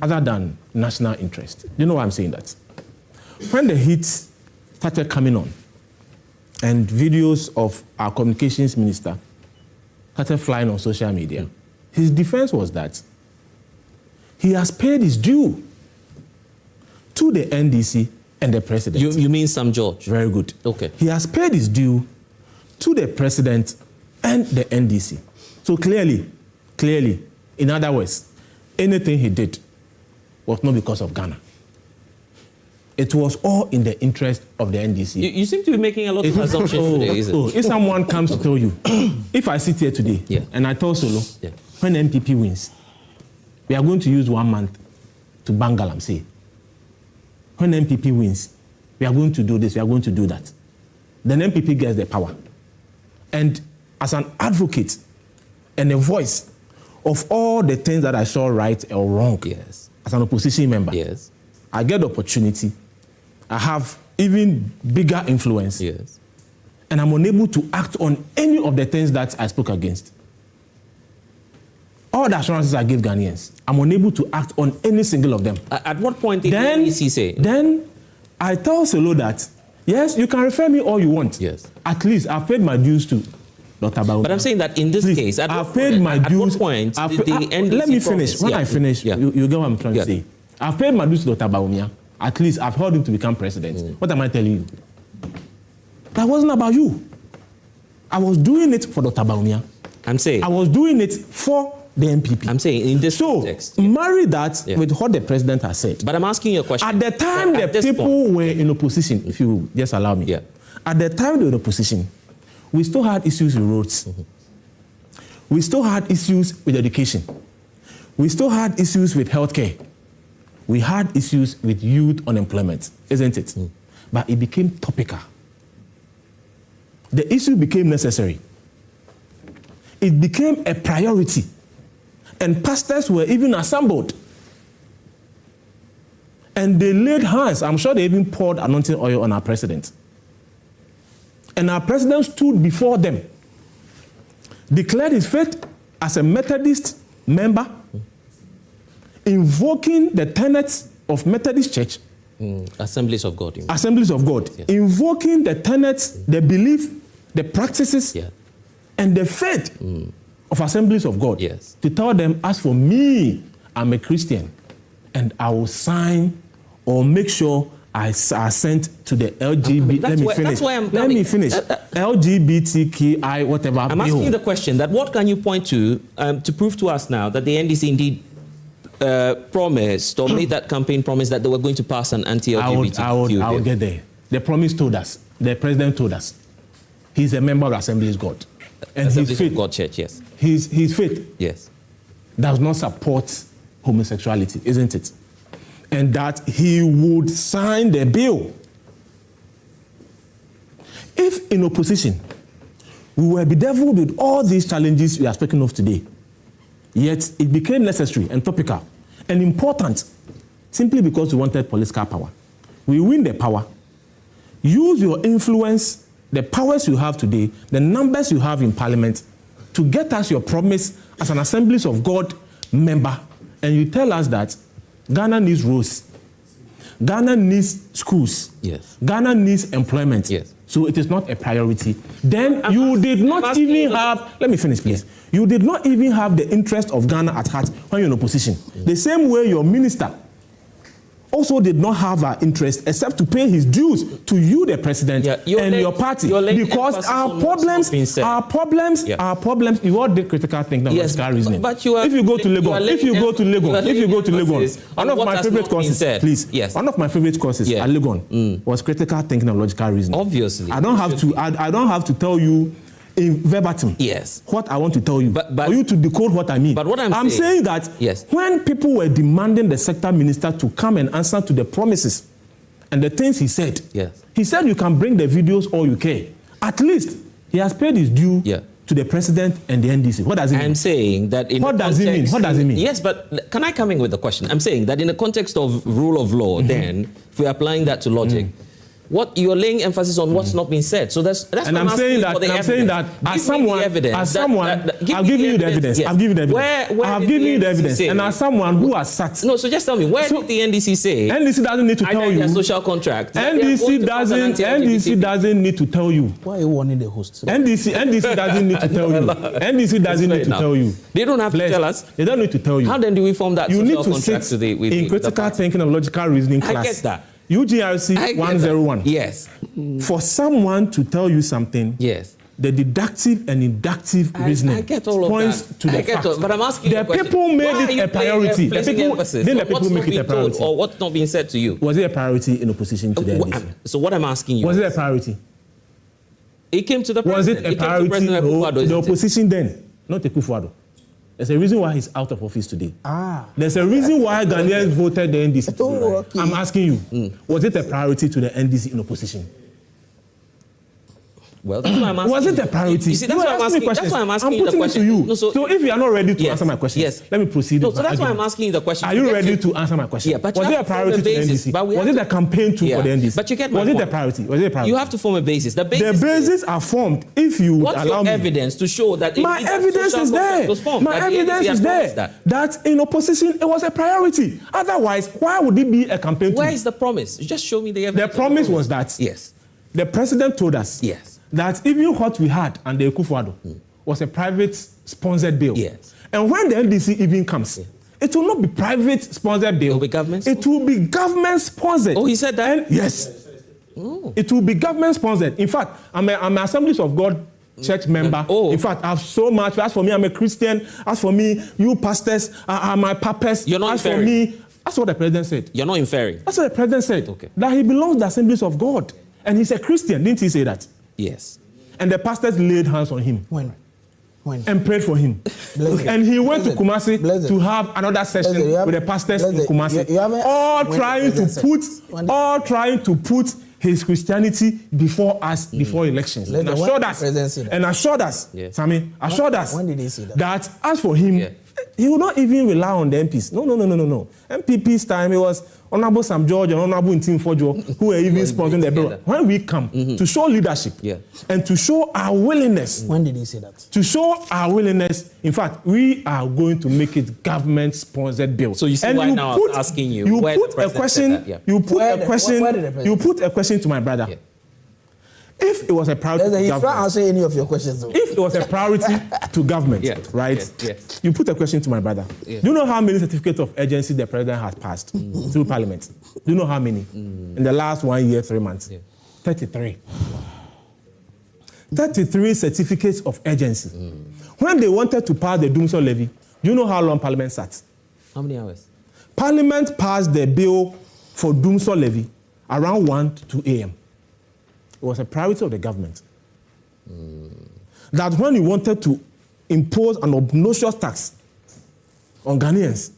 other than national interest. You know why I'm saying that? When the heat started coming on and videos of our communications minister started flying on social media, his defense was that he has paid his due to the NDC and the president. You mean Sam George? Very good. Okay. He has paid his due to the president and the NDC. So clearly, in other words, anything he did was not because of Ghana. It was all in the interest of the NDC. You seem to be making a lot of assumptions today, isn't it? If someone comes to tell you, if I sit here today and I tell Solo, when MPP wins, we are going to use 1 month to Bangalam, say. When MPP wins, we are going to do this, we are going to do that. Then MPP gets the power. And as an advocate and a voice of all the things that I saw right or wrong, as an opposition member, I get the opportunity. I have even bigger influence. And I'm unable to act on any of the things that I spoke against. All the assurances I give Ghanaians, I'm unable to act on any single of them. At what point did the NDC say? Then I tell Solo that, yes, you can refer me all you want. At least I've paid my dues to Dr. Baumia. But I'm saying that in this case, I've paid my dues. At what point did the NDC let me finish. When I finish, you get what I'm trying to say. I've paid my dues to Dr. Baumia. At least I've held him to become president. What am I telling you? That wasn't about you. I was doing it for Dr. Baumia. I'm saying I was doing it for the MPP. I'm saying in this context. Marry that with what the president has said. But I'm asking you a question. At the time the people were in opposition, if you just allow me. At the time they were in opposition, we still had issues with roads. We still had issues with education. We still had issues with healthcare. We had issues with youth unemployment, isn't it? But it became topical. The issue became necessary. It became a priority. And pastors were even assembled. And they laid hands. I'm sure they even poured anointing oil on our president. And our president stood before them, declared his faith as a Methodist member, invoking the tenets of Methodist Church, Assemblies of God. Assemblies of God. Yeah. Invoking the tenets, the belief, the practices, and the faith of Assemblies of God. Yes. To tell them, as for me, I'm a Christian, and I will sign or make sure I assent to the LGBT. Let me finish. LGBTQI, whatever. I'm asking you the question that what can you point to prove to us now that the NDC indeed promised or made that campaign promise that they were going to pass an anti-LGBTQ bill? I will get there. The promise told us. The president told us. He's a member of Assemblies of God. And Assemblies his faith, of God Church, yes. His faith, yes, does not support homosexuality, isn't it? And that he would sign the bill. If in opposition, we were bedeviled with all these challenges we are speaking of today, yet it became necessary and topical and important simply because we wanted political power. We win the power. Use your influence, the powers you have today, the numbers you have in parliament to get us your promise as an Assemblies of God member, and you tell us that Ghana needs roads, Ghana needs schools, yes, Ghana needs employment, yes. So it is not a priority. Then you did not even have, let me finish please, you did not even have the interest of Ghana at heart when you're in opposition. The same way your minister also did not have our interest except to pay his dues to you, the president, and your party, because our problems, you all did critical thinking and logical reasoning. But if you go to Legon, one of my favorite courses, please, one of my favorite courses at Legon was critical thinking and logical reasoning. Obviously, I don't have to tell you in verbatim what I want to tell you, but for you to decode what I mean. But what I'm saying that when people were demanding the sector minister to come and answer to the promises and the things he said, he said you can bring the videos all you care. At least he has paid his due to the president and the NDC. What does it mean? I'm saying that in what does it mean? What does it mean? Yes, but can I come in with a question? I'm saying that in the context of rule of law, then if we're applying that to logic, what you're laying emphasis on what's not been said. So that's and I'm saying that as someone, I'll give you the evidence. I'll give you the evidence. I've given you the evidence. And as someone who has sat. No, so just tell me, where did the NDC say? NDC doesn't need to tell you. Social contract. NDC doesn't need to tell you. Why are you warning the host? NDC doesn't need to tell you. NDC doesn't need to tell you. They don't have to tell us. They don't need to tell you. How then do we form that social contract today? In critical thinking and logical reasoning class. I get that. UGRC 101. Yes. For someone to tell you something, the deductive and inductive reasoning points to the fact. But I'm asking the people made it a priority. The people make it a priority. Or what's not being said to you? Was it a priority in opposition to the NDC? So what I'm asking you was it a priority? It came to the president. Was it a priority to the opposition then? Not to Kufuor. There's a reason why he's out of office today. There's a reason why Ghanaians voted the NDC. I'm asking you, was it a priority to the NDC in opposition? Well, that's why I'm asking. Was it a priority? You see, that's why I'm asking. That's why I'm asking you the putting question. it to you. No, so if you are not ready to answer my question, let me proceed. No, so that's why I'm asking you the question. Are you ready to answer my question? Yeah, but was it a priority to the NDC? Was it a campaign tool for the NDC? But you get my point. Was it a priority? You have to form a basis. The basis are formed if you what's allow your evidence to show that my evidence is there. My evidence is there. That in opposition it was a priority. Otherwise, why would it be a campaign tool? Where is the promise? Just show me the evidence. The promise was that the president told us that even what we had under Kufuor was a private sponsored bill. And when the NDC even comes, it will not be private sponsored bill. It will be government. It will be government sponsored. Oh, he said that? Yes. It will be government sponsored. In fact, I'm an Assemblies of God church member. In fact, I have so much. As for me, I'm a Christian. As for me, you pastors are my papas. You're not As inferring. for me, that's what the president said. You're not inferring. That's what the president said. That he belongs to the Assemblies of God. And he's a Christian. Didn't he say that? Yes. And the pastors laid hands on him. When? And prayed for him. And he went to Kumasi to have another session with the pastors in Kumasi. All trying to put his Christianity before us before elections. And assured us, Sammy, assured us when did he say that as for him, He will not even rely on the MPs. No. MPP's time, it was Honorable Sam George and Honorable Ntim Fojo who were even sponsoring the bill. When we come to show leadership and to show our willingness. When did he say that? To show our willingness. In fact, we are going to make it government-sponsored bill. So you see why now I'm asking you. You put a question. You put a question to my brother. Yeah. If it was a priority to he's government, not answering any of your questions. Though. If it was a priority to government, right? You put a question to my brother. Do you know how many certificates of urgency the president has passed through Parliament? Do you know how many? In the last 1 year, 3 months? 33. 33 certificates of urgency. When they wanted to pass the Doomsday Levy, do you know how long Parliament sat? How many hours? Parliament passed the bill for Doomsday Levy around 1 to 2 a.m. It was a priority of the government. That when you wanted to impose an obnoxious tax on Ghanaians,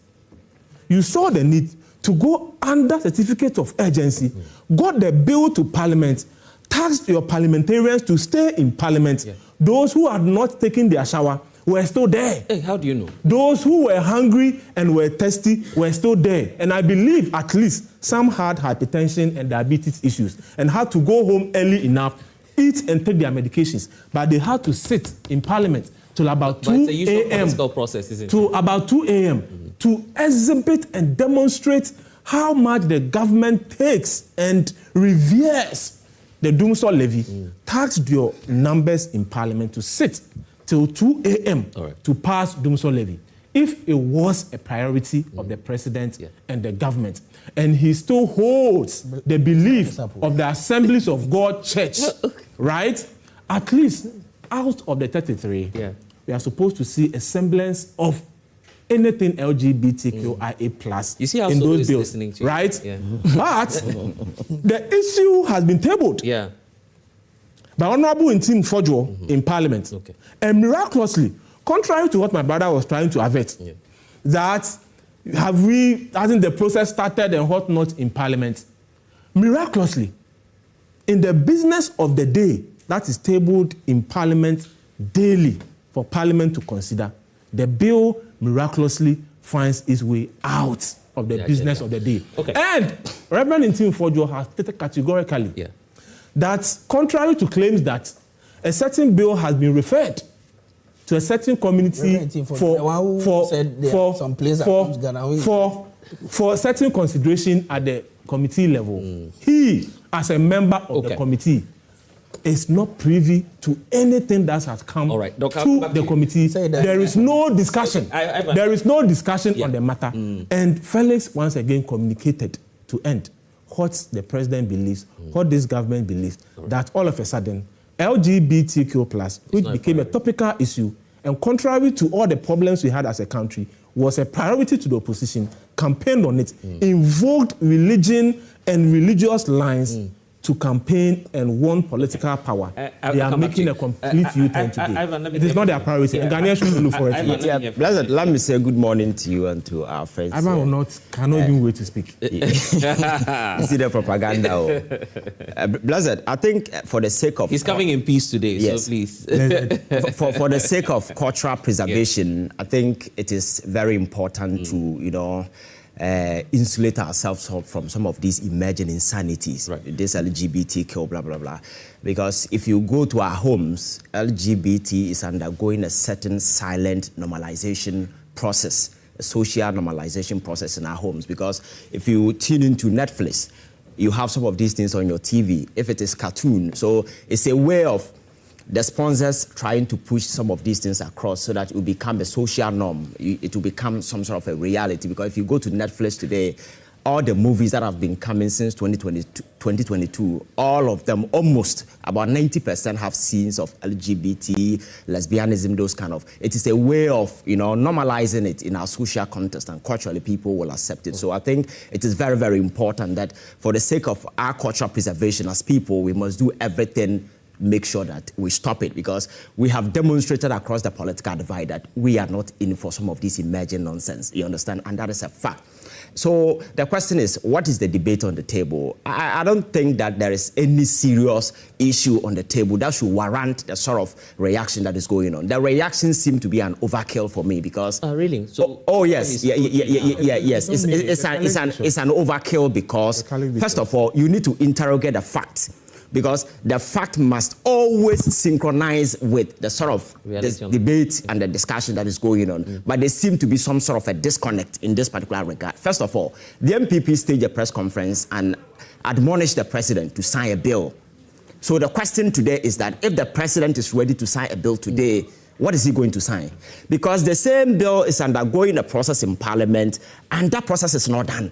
you saw the need to go under certificate of urgency, got the bill to Parliament, tasked your parliamentarians to stay in Parliament. Those who had not taken their shower were still there. Hey, how do you know? Those who were hungry and were thirsty were still there. And I believe at least some had hypertension and diabetes issues and had to go home early enough, eat and take their medications. But they had to sit in Parliament till about 2 a.m. process, isn't it? To about 2 a.m. to exhibit and demonstrate how much the government takes and reveres the Doomsday Levy, taxed your numbers in Parliament to sit till 2 a.m. to pass Doomsday Levy. If it was a priority of the president and the government, and he still holds the belief of the Assemblies of God Church, right? At least out of the 33, we are supposed to see a semblance of anything LGBTQIA plus in those bills, right? But the issue has been tabled. By Honorable Ntim Fojo in Parliament. And miraculously, contrary to what my brother was trying to avert, that hasn't the process started and what not in Parliament? Miraculously, in the business of the day that is tabled in Parliament daily for Parliament to consider, the bill miraculously finds its way out of the business of the day. And Reverend Ntim Fojo has stated categorically that contrary to claims that a certain bill has been referred to a certain community for certain consideration at the committee level, he, as a member of the committee, is not privy to anything that has come to the committee. There is no discussion. There is no discussion on the matter. And Felix once again communicated to end what the president believes, what this government believes, that all of a sudden, LGBTQ+, which became a topical issue, and contrary to all the problems we had as a country, was a priority to the opposition, campaigned on it, invoked religion and religious lines to campaign and won political power. They are making a complete U-turn today. It is not their priority. And Ghanaians should look for it. Blessed, let me say good morning to you and to our friends. I cannot even wait to speak. You see the propaganda. Blessed, I think for the sake of... He's coming in peace today, so please. for the sake of cultural preservation, I think it is very important to, insulate ourselves from some of these emerging insanities, this LGBTQ, blah, blah, blah. Because if you go to our homes, LGBT is undergoing a certain silent normalization process, a social normalization process in our homes. Because if you tune into Netflix, you have some of these things on your TV. If it is cartoon, so it's a way of the sponsors trying to push some of these things across so that it will become a social norm. It will become some sort of a reality. Because if you go to Netflix today, all the movies that have been coming since 2022, all of them, almost about 90% have scenes of LGBT, lesbianism, those kind of. It is a way of, normalizing it in our social context, and culturally people will accept it. So I think it is very, very important that for the sake of our cultural preservation as people, we must do everything make sure that we stop it, because we have demonstrated across the political divide that we are not in for some of this emerging nonsense. You understand? And that is a fact. So the question is, what is the debate on the table? I don't think that there is any serious issue on the table that should warrant the sort of reaction that is going on. The reactions seem to be an overkill for me, because... really? So yes. Yes. It's an overkill because, first of all, you need to interrogate the facts, because the fact must always synchronize with the sort of debate and the discussion that is going on. But there seems to be some sort of a disconnect in this particular regard. First of all, the MPP staged a press conference and admonished the president to sign a bill. So the question today is that if the president is ready to sign a bill today, what is he going to sign? Because the same bill is undergoing a process in Parliament, and that process is not done.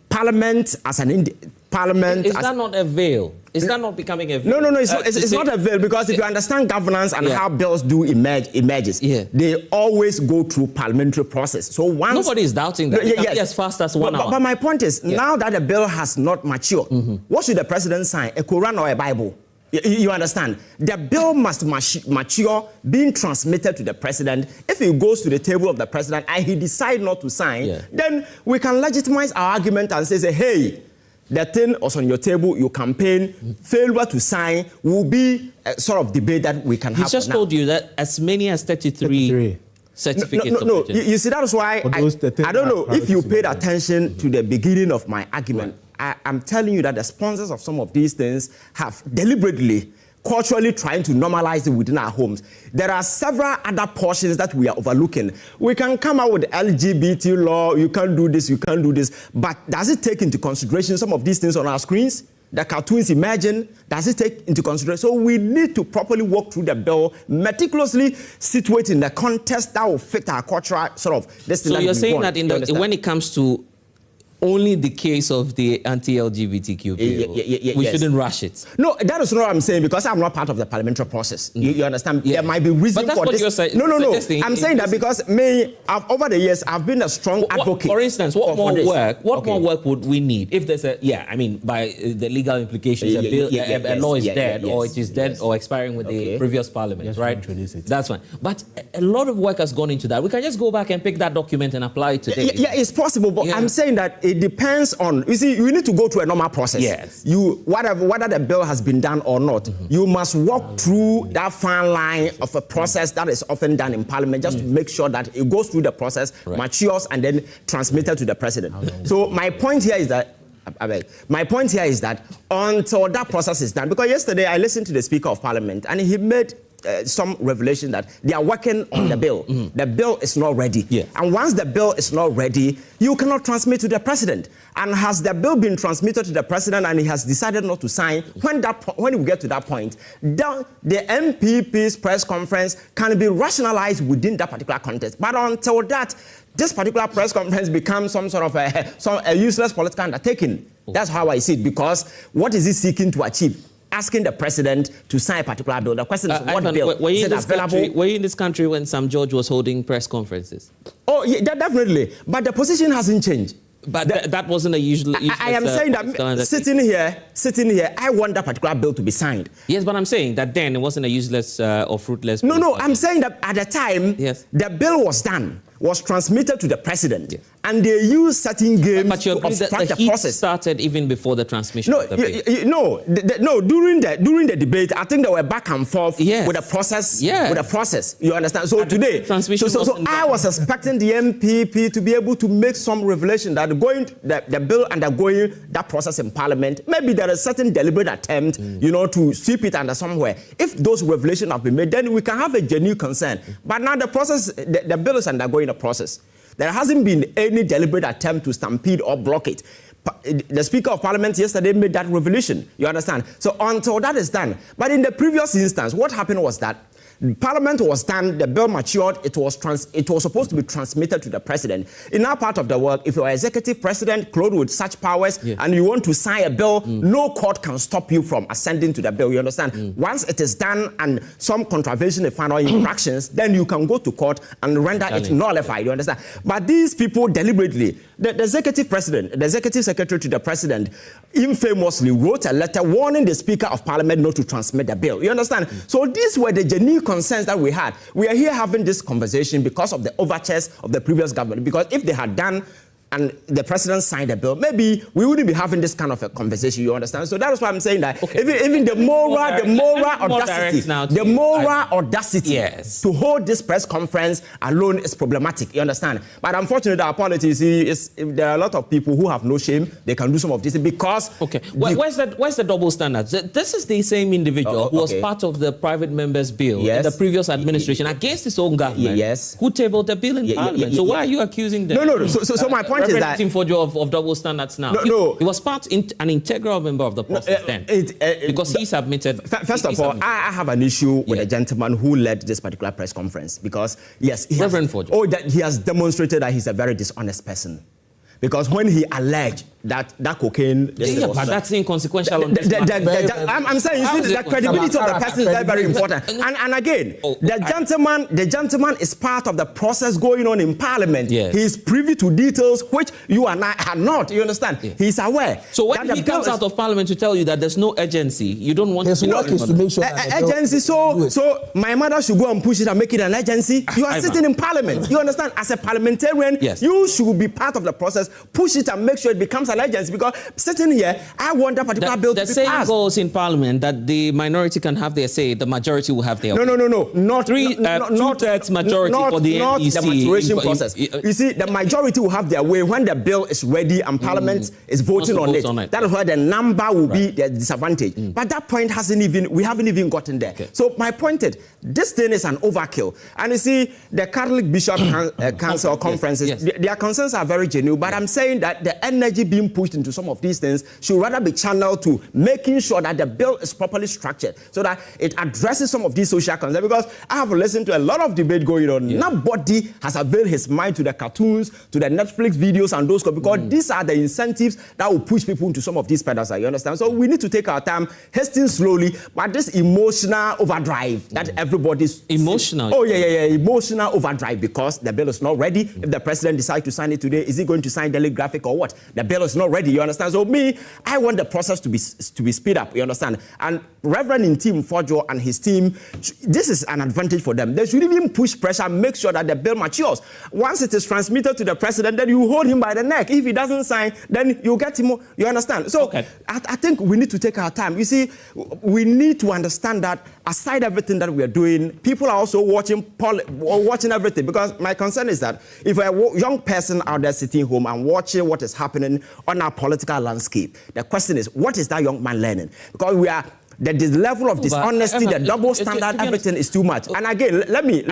Parliament as an Parliament... Is that not a veil? Is that not becoming a veil? No, it's not a veil, because if you understand governance and how bills do emerges, they always go through parliamentary process. So once... Nobody is doubting that. It can be as fast as 1 hour. But my point is, now that the bill has not matured, what should the president sign? A Quran or a Bible? You understand? The bill must mature, being transmitted to the president. If it goes to the table of the president and he decides not to sign, then we can legitimize our argument and say, hey, the thing was on your table, you campaign, failure to sign will be a sort of debate that we can have. He just told you that as many as 33 certificates No, you see, that is why I don't know if you paid attention to the beginning of my argument. I'm telling you that the sponsors of some of these things have deliberately, culturally trying to normalize it within our homes. There are several other portions that we are overlooking. We can come out with LGBT law, you can't do this, you can't do this, but does it take into consideration some of these things on our screens? The cartoons imagine, does it take into consideration? So we need to properly walk through the bill, meticulously situate in the context that will fit our cultural sort of destiny. So you're saying that when it comes to only the case of the anti-LGBTQ bill, we shouldn't rush it. No, that is not what I'm saying, because I'm not part of the parliamentary process. You understand? There might be reason for this. You're saying. No. I'm saying that because over the years, I've been a strong advocate. For instance, what more work would we need if there's by the legal implications, a law is dead, or it is dead or expiring with the previous parliament, right? That's fine. But a lot of work has gone into that. We can just go back and pick that document and apply it today. Yeah, it's possible, but I'm saying that it depends on, you see, you need to go through a normal process. Yes. Whether the bill has been done or not, you must walk through that fine line of a process that is often done in Parliament, just to make sure that it goes through the process, matures, and then transmitted to the president. So my point here is that until that process is done, because yesterday I listened to the Speaker of Parliament and he made some revelation that they are working on the bill. The bill is not ready. And once the bill is not ready, you cannot transmit to the president. And has the bill been transmitted to the president and he has decided not to sign, when we get to that point, the MPP's press conference can be rationalized within that particular context. But until that, this particular press conference becomes some sort of a useless political undertaking. That's how I see it, because what is he seeking to achieve? Asking the president to sign a particular bill. The question is, what bill? Were you in this country when Sam George was holding press conferences? Oh, yeah, definitely. But the position hasn't changed. But that wasn't a usual... I am saying that sitting here, I want that particular bill to be signed. Yes, but I'm saying that then it wasn't a useless or fruitless... No, I'm saying that at the time, the bill was done, was transmitted to the president, and they used certain games to obstruct the process. Started even before the transmission of the bill. During the debate, I think they were back and forth with the process. With the process, you understand? So today, so I was expecting the MPP to be able to make some revelation that the bill undergoing that process in Parliament, maybe there is a certain deliberate attempt, to sweep it under somewhere. If those revelations have been made, then we can have a genuine concern. But now the process, the bill is undergoing a process. There hasn't been any deliberate attempt to stampede or block it. The Speaker of Parliament yesterday made that revelation. You understand? So until that is done. But in the previous instance, what happened was that Parliament was done, the bill matured, it was supposed to be transmitted to the president. In our part of the world, if you are executive president, clothed with such powers, and you want to sign a bill, no court can stop you from ascending to the bill. You understand? Once it is done and some contravention is found or infractions, then you can go to court and render it nullified. You understand? But these people deliberately the executive secretary to the president infamously wrote a letter warning the Speaker of Parliament not to transmit the bill. You understand? So these were the genuine concerns that we had. We are here having this conversation because of the overtures of the previous government. Because if they had done and the president signed the bill, maybe we wouldn't be having this kind of a conversation, you understand? So that's why I'm saying that even the moral audacity to hold this press conference alone is problematic, you understand? But unfortunately, our politics is if there are a lot of people who have no shame, they can do some of this because... Where's the double standard? This is the same individual who was part of the private members bill in the previous administration against his own government, who tabled the bill in Parliament. So why are you accusing them? No. So my point is that of double standards now. He was an integral member of the process then, because he submitted. First of all, I have an issue with the gentleman who led this particular press conference because yes, he has demonstrated that he's a very dishonest person. Because when he alleged that cocaine... but that's inconsequential on this matter. I'm saying, you see, the credibility of the person is very, very important. And again, the gentleman is part of the process going on in Parliament. He is privy to details which you and I are not. You understand? He's aware. So when he comes out of Parliament to tell you that there's no urgency, you don't want his work is to make sure urgency. So my mother should go and push it and make it an urgency. You are sitting in Parliament. You understand? As a parliamentarian, you should be part of the process. Push it and make sure it becomes an agency, because sitting here, I want that particular bill to be passed. The saying goes in Parliament that the minority can have their say, the majority will have their No. Not two-thirds majority for the not NEC. The maturation process. You see, the majority will have their way when the bill is ready and Parliament is voting on it. That is where the number will be the disadvantage. But that point we haven't even gotten there. So my point is, this thing is an overkill. And you see, the Catholic Bishop Council conferences, their concerns are very genuine, but I'm saying that the energy being pushed into some of these things should rather be channeled to making sure that the bill is properly structured so that it addresses some of these social concerns. Because I have listened to a lot of debate going on. Nobody has availed his mind to the cartoons, to the Netflix videos and those, because these are the incentives that will push people into some of these pedestals, you understand? So we need to take our time, hasten slowly, but this emotional overdrive that everybody's... Emotional? Emotional overdrive, because the bill is not ready. If the president decides to sign it today, is he going to sign daily graphic or what? The bill is not ready, you understand? So I want the process to be speed up, you understand? And Reverend Intim Fojo and his team, this is an advantage for them. They should even push pressure, make sure that the bill matures. Once it is transmitted to the president, then you hold him by the neck. If he doesn't sign, then you get him, you understand? So I think we need to take our time. You see, we need to understand that aside everything that we are doing, people are also watching everything, because my concern is that if a young person out there sitting home and watching what is happening on our political landscape, the question is, what is that young man learning? Because the level of dishonesty, the double standard, everything is too much. And again, let me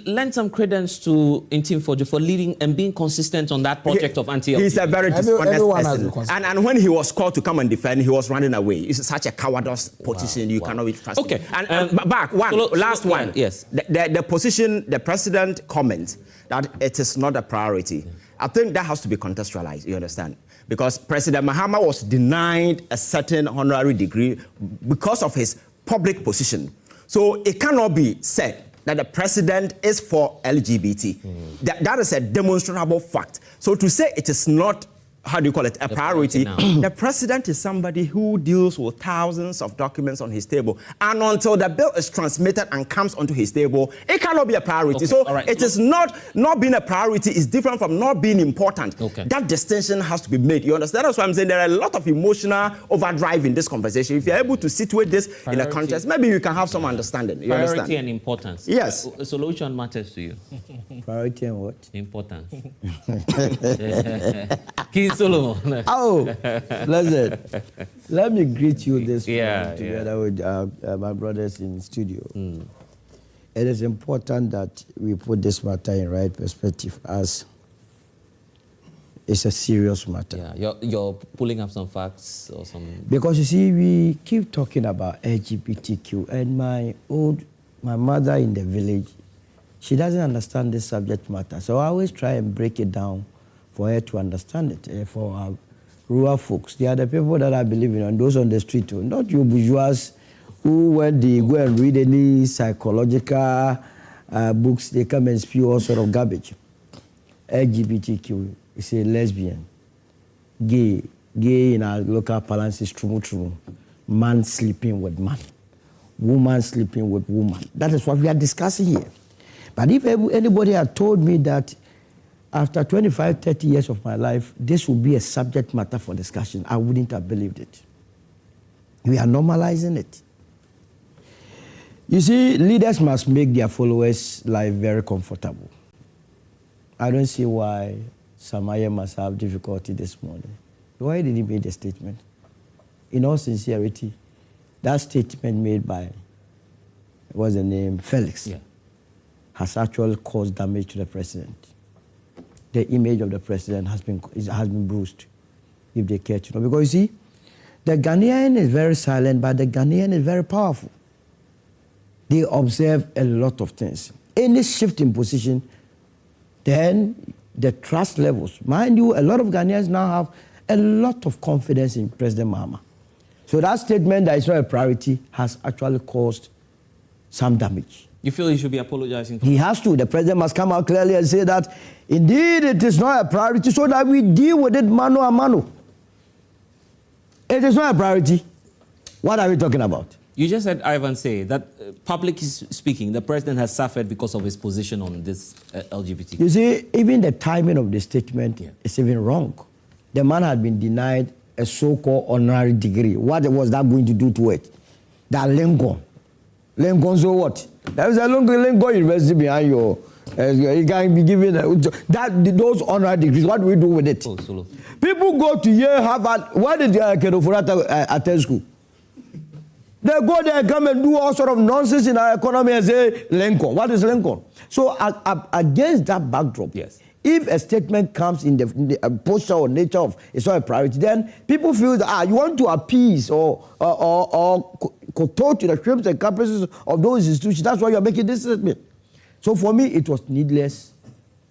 lend some credence to Intim Fojo for leading and being consistent on that project of anti-LGBTQ. He's a very dishonest person. And when he was called to come and defend, he was running away. It's such a cowardice position. You cannot be trusted. Okay. And back last one. Yes. The position, the president comments that it is not a priority. I think that has to be contextualized, you understand? Because President Mahama was denied a certain honorary degree because of his public position. So it cannot be said that the president is for LGBT. That is a demonstrable fact. So to say it is not, how do you call it, a priority? The president is somebody who deals with thousands of documents on his table. And until the bill is transmitted and comes onto his table, it cannot be a priority. It is not being a priority is different from not being important. That distinction has to be made. You understand? That's why I'm saying there are a lot of emotional overdrive in this conversation. If you're able to situate this in a context, maybe you can have some understanding. You Priority understand? and importance. Yes. A solution matters to you. Priority and what? Importance. Solomon. Blessed. Let me greet you this morning together with my brothers in studio. It is important that we put this matter in right perspective, as it's a serious matter. Yeah, you're pulling up some facts or some... Because you see, we keep talking about LGBTQ, and my mother in the village, she doesn't understand this subject matter. So I always try and break it down for her to understand it. For our rural folks, they are the people that I believe in, and those on the street too. Not you bourgeois who, when they go and read any psychological books, they come and spew all sort of garbage. LGBTQ is a lesbian, gay in our local parlance is true, man sleeping with man, woman sleeping with woman. That is what we are discussing here. But if anybody had told me that after 25, 30 years of my life, this would be a subject matter for discussion, I wouldn't have believed it. We are normalizing it. You see, leaders must make their followers' life very comfortable. I don't see why Samaya must have difficulty this morning. Why did he make the statement? In all sincerity, that statement made by, what's the name, Felix, has actually caused damage to the president. The image of the president has been bruised, if they care to know. Because you see, the Ghanaian is very silent, but the Ghanaian is very powerful. They observe a lot of things. Any shift in position, then the trust levels. Mind you, a lot of Ghanaians now have a lot of confidence in President Mahama. So that statement that it's not a priority has actually caused some damage. You feel he should be apologizing? He has to. The president must come out clearly and say that, indeed, it is not a priority, so that we deal with it mano a mano. It is not a priority. What are we talking about? You just heard Ivan say that, publicly speaking, the president has suffered because of his position on this LGBT. You see, even the timing of the statement is even wrong. The man had been denied a so-called honorary degree. What was that going to do to it? That Lincoln. Lincoln, so what? There is a Lincoln University behind you. You can be given those honorary degrees. What do we do with it? People go to Yale, Harvard. Why did Kedofurata attend school? They go there, come and do all sort of nonsense in our economy and say, Lincoln. What is Lincoln? So against that backdrop, if a statement comes in the posture or nature of it's not a priority, then people feel that you want to appease or kowtow to the crimes and caprices of those institutions. That's why you're making this statement. So for me, it was needless,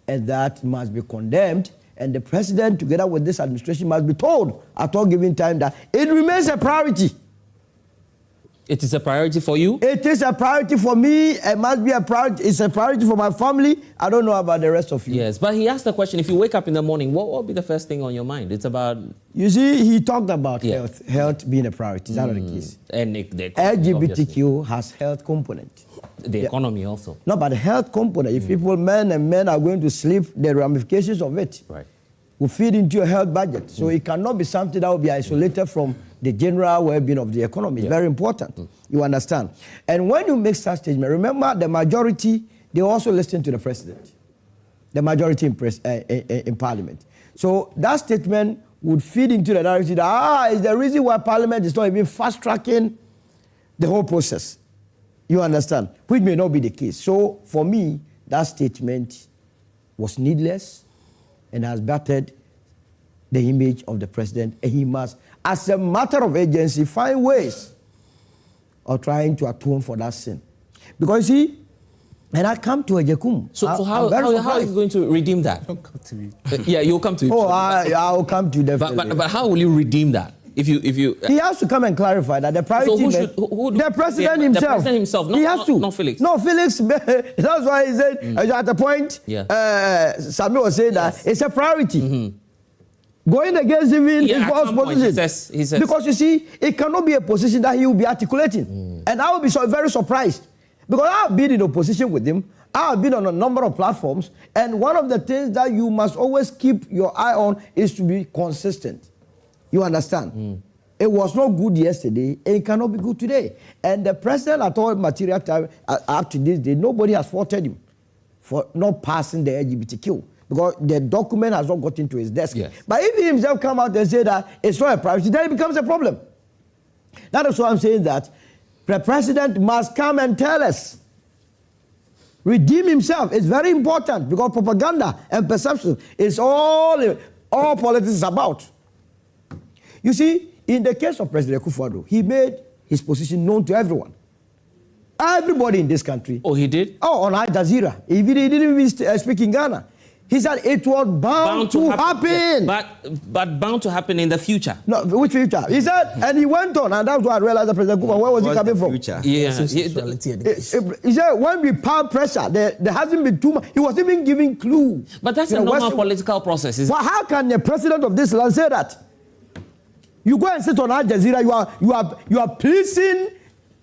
and that must be condemned. And the president, together with this administration, must be told at all given time that it remains a priority. It is a priority for you? It is a priority for me. It must be a priority. It's a priority for my family. I don't know about the rest of you. Yes, but he asked the question, if you wake up in the morning, what will be the first thing on your mind? It's about... You see, he talked about health being a priority. Is that not the case? And the LGBTQ has health component. The economy also. No, but the health component. If people, men are going to sleep, the ramifications of it will feed into your health budget. So it cannot be something that will be isolated from the general well-being of the economy. It's very important. You understand? And when you make such statement, remember the majority, they also listen to the president. The majority in parliament. So that statement would feed into the narrative that, it's the reason why parliament is not even fast-tracking the whole process. You understand? Which may not be the case. So for me, that statement was needless and has battered the image of the president. And he must, as a matter of agency, find ways of trying to atone for that sin. Because you see, and I come to Ejekum. So how are you going to redeem that? Don't come to me. Yeah, you'll come to it. Oh, I'll come to you definitely. But how will you redeem that? If you he has to come and clarify that the priority. So the president himself. The president himself. He has to. Not Felix. No, Felix. That's why he said at the point. Samuel was saying that it's a priority. Going against him in his boss position. He says, because you see, it cannot be a position that he will be articulating. And I will be very surprised. Because I have been in opposition with him. I have been on a number of platforms. And one of the things that you must always keep your eye on is to be consistent. You understand? It was not good yesterday, and it cannot be good today. And the president at all material time, up to this day, nobody has faulted him for not passing the LGBTQ. Because the document has not got into his desk. But if he himself come out and say that it's not a priority, then it becomes a problem. That is why I'm saying that the president must come and tell us. Redeem himself. It's very important because propaganda and perception is all politics is about. You see, in the case of President Akufo-Addo, he made his position known to everyone. Everybody in this country. Oh, he did? Oh, on Al Jazeera. He didn't even speak in Ghana. He said it was bound to happen. But bound to happen in the future. No, which future? He said, and he went on, and that's why I realized that President Kuma, where was he coming from? Yeah. He said, when we power pressure, there hasn't been too much. He was even giving clue. But that's a normal political process. Well, how can the president of this land say that? You go and sit on Al Jazeera, you are pleasing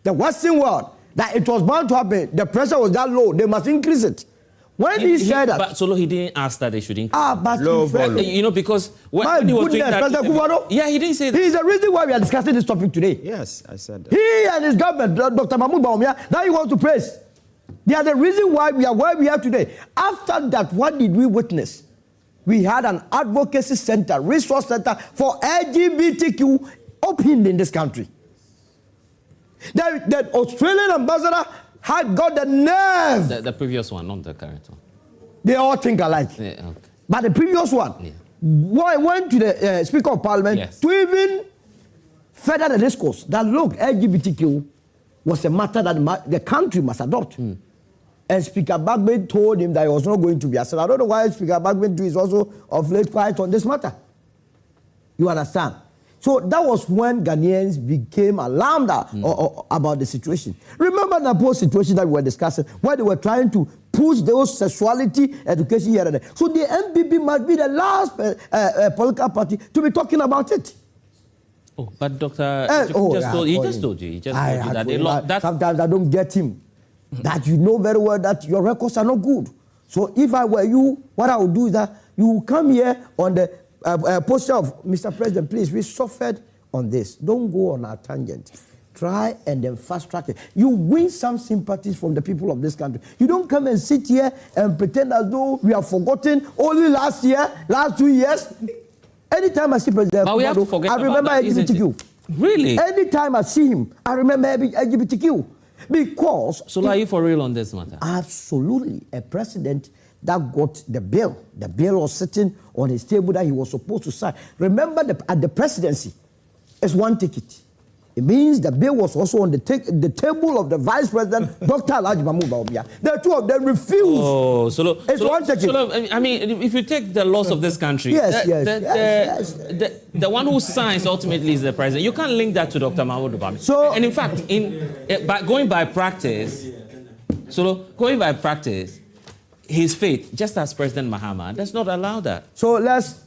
the Western world that it was bound to happen. The pressure was that low. They must increase it. When he said that, but Solo, he didn't ask that they should increase. But you know, because when he was doing that, he didn't say that. He is the reason why we are discussing this topic today. Yes, I said that. He and his government, Dr. Mahmoud Bawumia, that he wants to praise. They are the reason why we are where we are today. After that, what did we witness? We had an advocacy center, resource center for LGBTQ opened in this country. The Australian ambassador had got the nerve. The previous one, not the current one. They all think alike. Yeah, okay. But the previous one went to the Speaker of Parliament to even further the discourse that, look, LGBTQ was a matter that the country must adopt. And Speaker Bagbe told him that he was not going to be accepted. I don't know why Speaker Bagbe is also of late quiet on this matter. You understand? So that was when Ghanaians became alarmed about the situation. Remember the post situation that we were discussing, where they were trying to push those sexuality education here and there. So the MPP must be the last political party to be talking about it. Oh, but Dr. He just told you that sometimes I don't get him. That you know very well that your records are not good. So if I were you, what I would do is that you will come here on the posture of Mr. President, please, we suffered on this. Don't go on our tangent. Try and then fast track it. You win some sympathies from the people of this country. You don't come and sit here and pretend as though we have forgotten only last 2 years. Anytime I see President Kufuor, I remember LGBTQ. Really? Anytime I see him, I remember LGBTQ. Because... So are you for real on this matter? Absolutely. A president that got the bill. The bill was sitting on his table that he was supposed to sign. Remember, at the presidency, it's one ticket. It means the bill was also on the table of the vice president, Dr. Alhaji Mahmoud Bawumia. The two of them refused. Oh, it's one ticket. I mean, if you take the laws of this country, the one who signs ultimately is the president. You can't link that to Dr. Mahmoud Bawumia. So, and in fact, going by practice, his faith, just as President Mahama, does not allow that. So let's,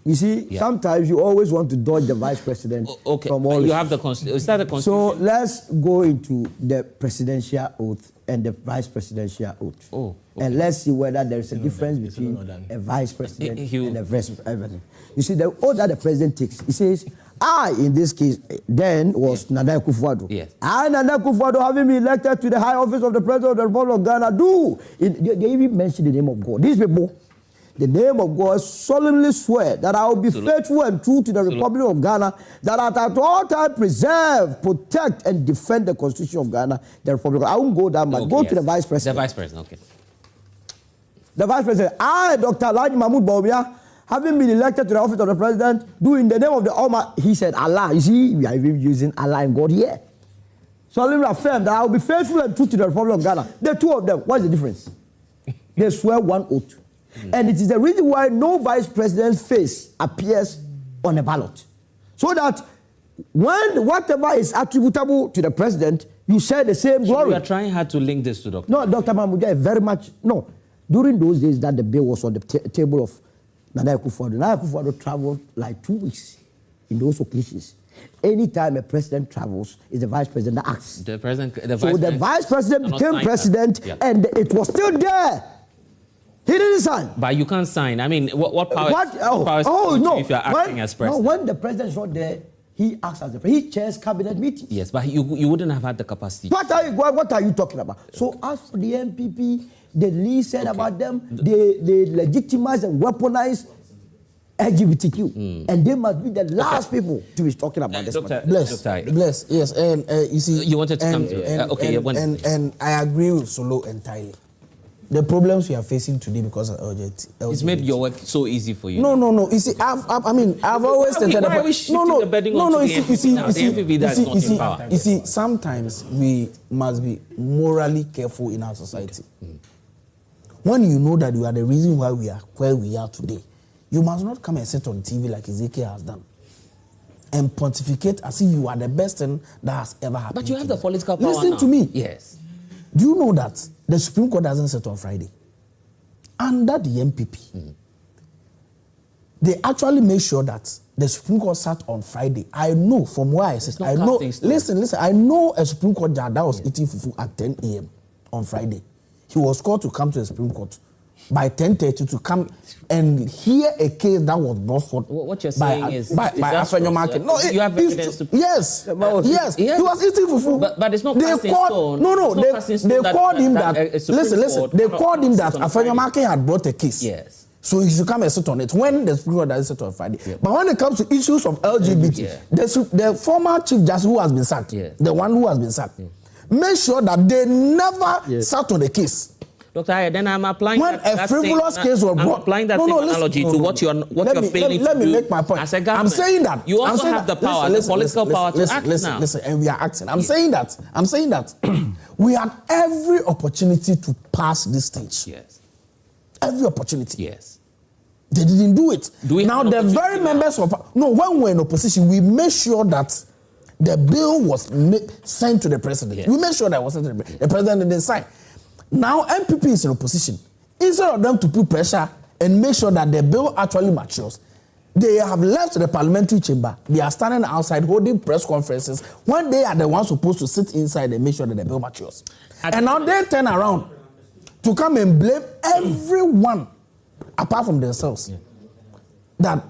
you see, sometimes you always want to dodge the vice president from all. You have the Constitution. Is that the Constitution? So let's go into the presidential oath and the vice presidential oath. Oh. Okay. And let's see whether there is a difference between a vice president and a vice president. You see, the oath that the president takes, he says, I, in this case, then was Nana Akufo-Addo. Yes. I, Nana Akufo-Addo, having been elected to the high office of the President of the Republic of Ghana, they even mentioned the name of God. These people, the name of God, solemnly swear that I will be faithful and true to the Republic of Ghana, that I at all times preserve, protect, and defend the Constitution of Ghana, the Republic. I won't go down, but go to the Vice President. The Vice President, okay. The Vice President, I, Dr. Alhaji Mahmoud Bawumia, having been elected to the office of the president, do in the name of the Almighty, he said, Allah. You see, we are even using Allah and God here. So I will affirm that I will be faithful and true to the Republic of Ghana. The two of them, what is the difference? They swear one oath. And it is the reason why no vice president's face appears on a ballot. So that when whatever is attributable to the president, you share the same glory. So we are trying hard to link this to Dr. No, Dr. Mahmoud, very much, no. During those days that the bill was on the table of Nana Akufo-Addo. Nana Akufo-Addo traveled like 2 weeks in those occasions. Anytime a president travels, it's the vice president that acts. The vice president became president, and it was still there. He didn't sign. But you can't sign. I mean, what power? No. If you are acting as president? No, when the president is not there, he acts as the president. He chairs cabinet meetings. Yes, but you wouldn't have had the capacity. What are you talking about? So as for the MPP, the Lease said about them, they legitimize and weaponize LGBTQ. And they must be the last people to be talking about this. Bless, yes. And you see... You wanted to come to... And I agree with Solo entirely. The problems we are facing today because of LGBT. It's made your work so easy for you. No. You see, I've always stated about... You see, sometimes we must be morally careful in our society. when you know that you are the reason why we are where we are today, you must not come and sit on TV like Ezekiel has done and pontificate as if you are the best thing that has ever happened. But you have the political power Listen now. to me. Yes. Do you know that the Supreme Court doesn't sit on Friday? Under the MPP, they actually made sure that the Supreme Court sat on Friday. I know from where I sit. I know. Listen. I know a Supreme Court judge that was eating fufu at 10 a.m. on Friday. He was called to come to the Supreme Court by 10:30 to come and hear a case that was brought forth. What you're saying is by Afenyo Market. No, you have evidence to prove. Yes, he was eating fufu. But it's not cast in stone. No, they called him that. Listen. They called him that Afenyo Market had brought a case. Yes. So he should come and sit on it when the Supreme Court doesn't sit on Friday. Yeah. But when it comes to issues of LGBT, the former Chief Justice who has been sacked, the one who has been sacked, make sure that they never sat on the case. Dr. Aye, then I'm applying when a frivolous case was brought. I'm applying that same analogy to what you're failing to do. Let me make my point. As a government, I'm saying that you also have the power, the political power to act now. Listen, and we are acting. I'm saying that we had every opportunity to pass this stage. Yes. Every opportunity. Yes. They didn't do it. Now the very members of when we were in opposition, we made sure that the bill was sent to the president. Yes. We made sure that it was sent to the president. The president didn't sign. Now MPP is in opposition. Instead of them to put pressure and make sure that the bill actually matures, they have left the parliamentary chamber. They are standing outside holding press conferences when they are the ones supposed to sit inside and make sure that the bill matures. And now they turn around to come and blame everyone apart from themselves. That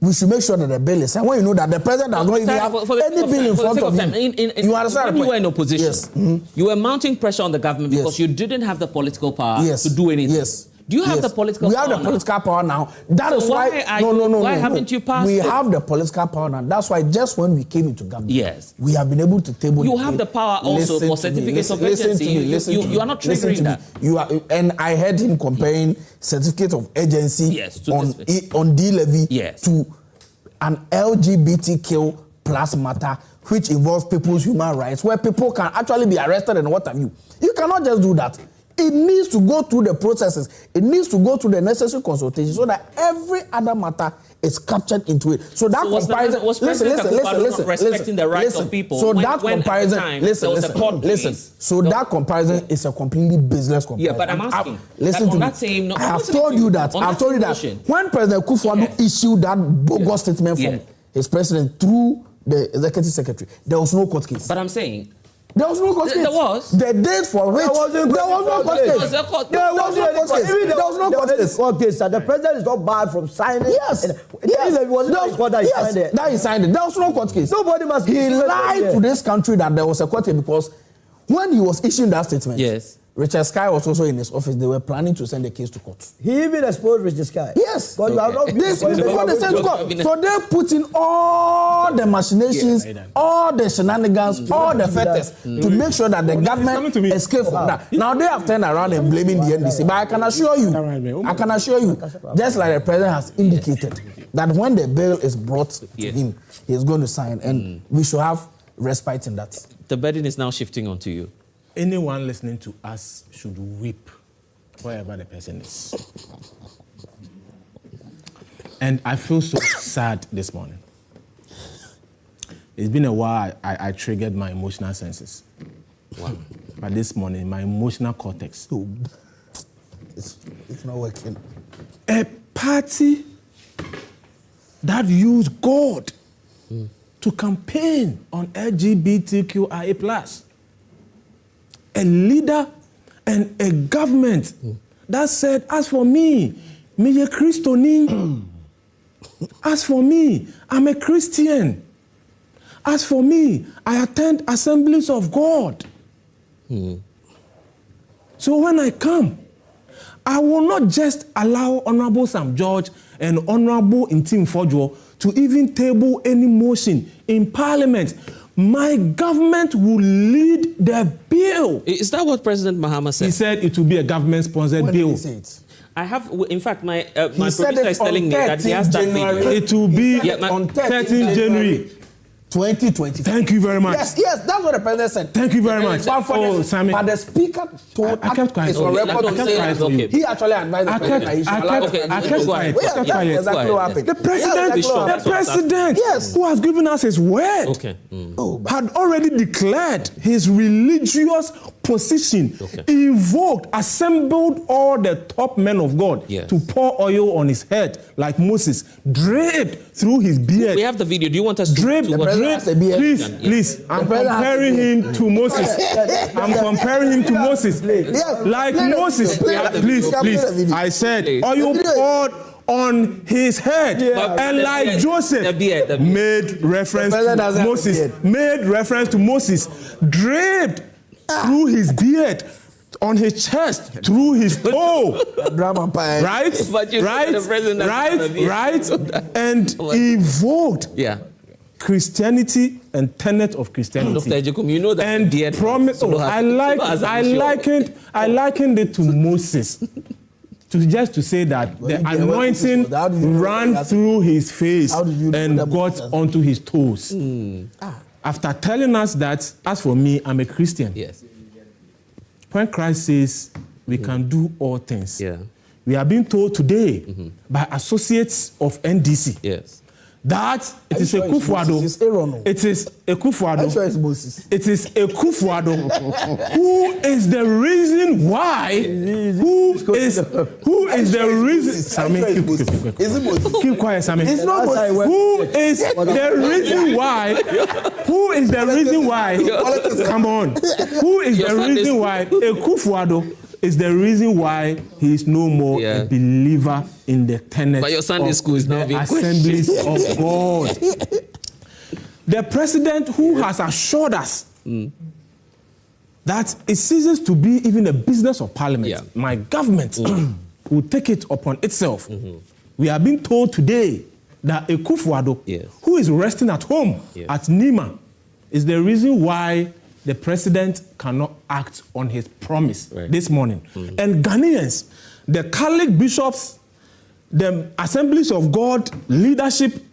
we should make sure that the bill is signed. When you know that the president does not even have any bill in front of him. You understand? When you were in opposition, you were mounting pressure on the government because you didn't have the political power to do anything. Yes. Do you have the political power now? We have the political power now. That is why why haven't you passed We it? have the political power now. That's why just when we came into government, we have been able to table. You have the power also for certificates of agency. You are not triggering that. You are, and I heard him comparing certificate of agency on Levy to an LGBTQ plus matter, which involves people's human rights, where people can actually be arrested and what have you. You cannot just do that. It needs to go through the processes. It needs to go through the necessary consultation so that every other matter is captured into it. So that comparison. Listen. Respecting the rights of people. So that comparison. Listen. So that comparison is a completely baseless comparison. Yeah, but I'm asking. Listen to me. I have told you that. When President Kufuor issued that bogus statement from his president through the executive secretary, there was no court case. But I'm saying. There was no court case. There was. The date for which there was no court case. There was no court case. The president is not barred from signing. Yes. That he signed it. There was no court case. Nobody must. He lied to this country that there was a court case because when he was issuing that statement, Richard Sky was also in his office. They were planning to send the case to court. He even exposed Richard Sky. Yes. But you have not. This is before they sent to court. So they put in all the machinations, all the shenanigans, all the fetters to make sure that the government escaped from that. Now they have turned around and blaming the NDC. But I can assure you, just like the president has indicated, that when the bill is brought to him, he is going to sign, and we should have respite in that. The burden is now shifting onto you. Anyone listening to us should weep wherever the person is. And I feel so sad this morning. It's been a while I triggered my emotional senses. Wow. But this morning, my emotional cortex. It's not working. A party that used God to campaign on LGBTQIA+. A leader and a government that said, as for me, me a Christian. As for me, I'm a Christian. As for me, I attend assemblies of God. So when I come, I will not just allow Honorable Sam George and Honorable Intim Fojo to even table any motion in Parliament. My government will lead the bill. Is that what President Mahama said? He said it will be a government-sponsored bill. Did he say it? I have, in fact, my producer is telling me that he has that figure. It will be on 13th January 2020. Thank you very much. Yes, that's what the president said. Thank you very much. But the speaker told I kept quiet. It's on record to say that he actually advised the president. I kept quiet. Exactly what happened. The president who has given us his word had already declared his religious position, invoked, assembled all the top men of God to pour oil on his head like Moses, draped through his beard. We have the video. Do you want us to draped? Please. I'm comparing him to Moses. Like Moses. Please. I said oil poured on his head, and like Joseph made reference to Moses, draped through his beard, on his chest, through his toe, right, and evoked Christianity and tenet of Christianity. Dr. Ejekum, you know that and promise. I likened it to Moses. To say that the anointing ran through his face and got onto his toes. After telling us that, as for me, I'm a Christian. Yes. When Christ says we can do all things, we are being told today by associates of NDC that it is a Kufuado. It is a Kufuado. It is a Kufuado who is the reason why. Who is the reason? Sammy, keep quiet, Sammy. It's not who is the reason why? Who is the reason why? Come on. Who is the reason why a Kufuado is the reason why he is no more a believer in the tenets but your Sunday school is now being assemblies of God. The president who has assured us that it ceases to be even a business of parliament. My government will take it upon itself. We are being told today that a Kufuado who is resting at home at Nima is the reason why the president cannot act on his promise this morning. And Ghanaians, the Catholic bishops, the Assemblies of God leadership,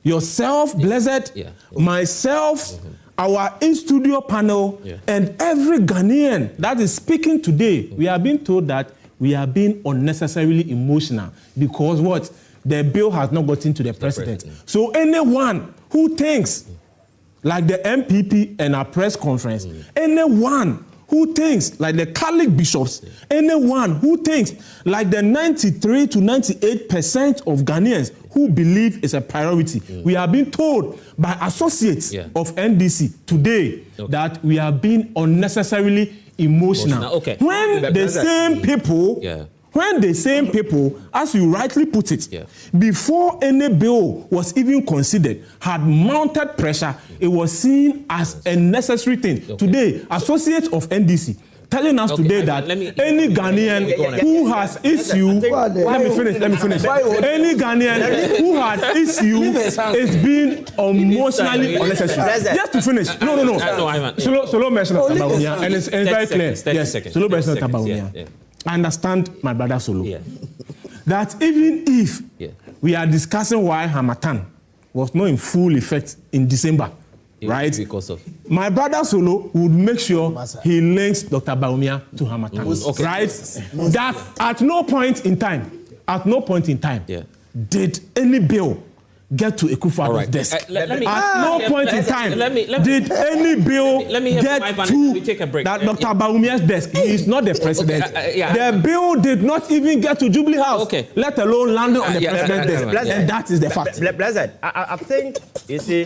yourself, Blessed, myself, our in-studio panel, and every Ghanaian that is speaking today, we are being told that we are being unnecessarily emotional because what? The bill has not gotten to the president. So anyone who thinks like the MPP and our press conference, anyone who thinks like the Catholic bishops, anyone who thinks like the 93 to 98% of Ghanaians who believe it's a priority. We are being told by associates of NDC today that we are being unnecessarily emotional. When the same people When the same people, as you rightly put it, before any bill was even considered, had mounted pressure, it was seen as a necessary thing. Today, associates of NDC telling us today that any Ghanaian who has issue, let me finish. Any Ghanaian who has issue is being emotionally unnecessary. Just to finish. No. Solo mention of Tabaunia, and it's very clear. Yes, Solo mention of Tabaunia. I understand my brother Solo. That even if we are discussing why Hamatan was not in full effect in December, right? Because of my brother Solo would make sure he links Dr. Baumia to Hamatan, right? That at no point in time, did any bill get to Ekufuado's desk. At no point in time did any bill get to that Dr. Baumia's desk. He is not the president. The bill did not even get to Jubilee House, let alone land on the president's desk. And that is the fact. Blessed, I think, you see,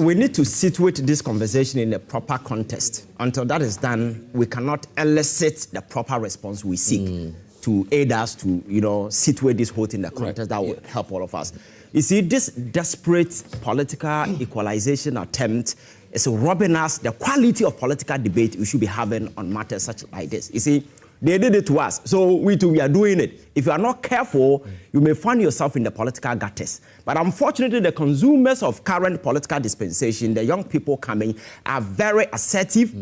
we need to situate this conversation in a proper context. Until that is done, we cannot elicit the proper response we seek to aid us to, situate this whole thing in the context that would help all of us. You see, this desperate political equalization attempt is robbing us the quality of political debate we should be having on matters such like this. You see, they did it to us, so we too, we are doing it. If you are not careful, you may find yourself in the political gutters. But unfortunately, the consumers of current political dispensation, the young people coming, are very assertive,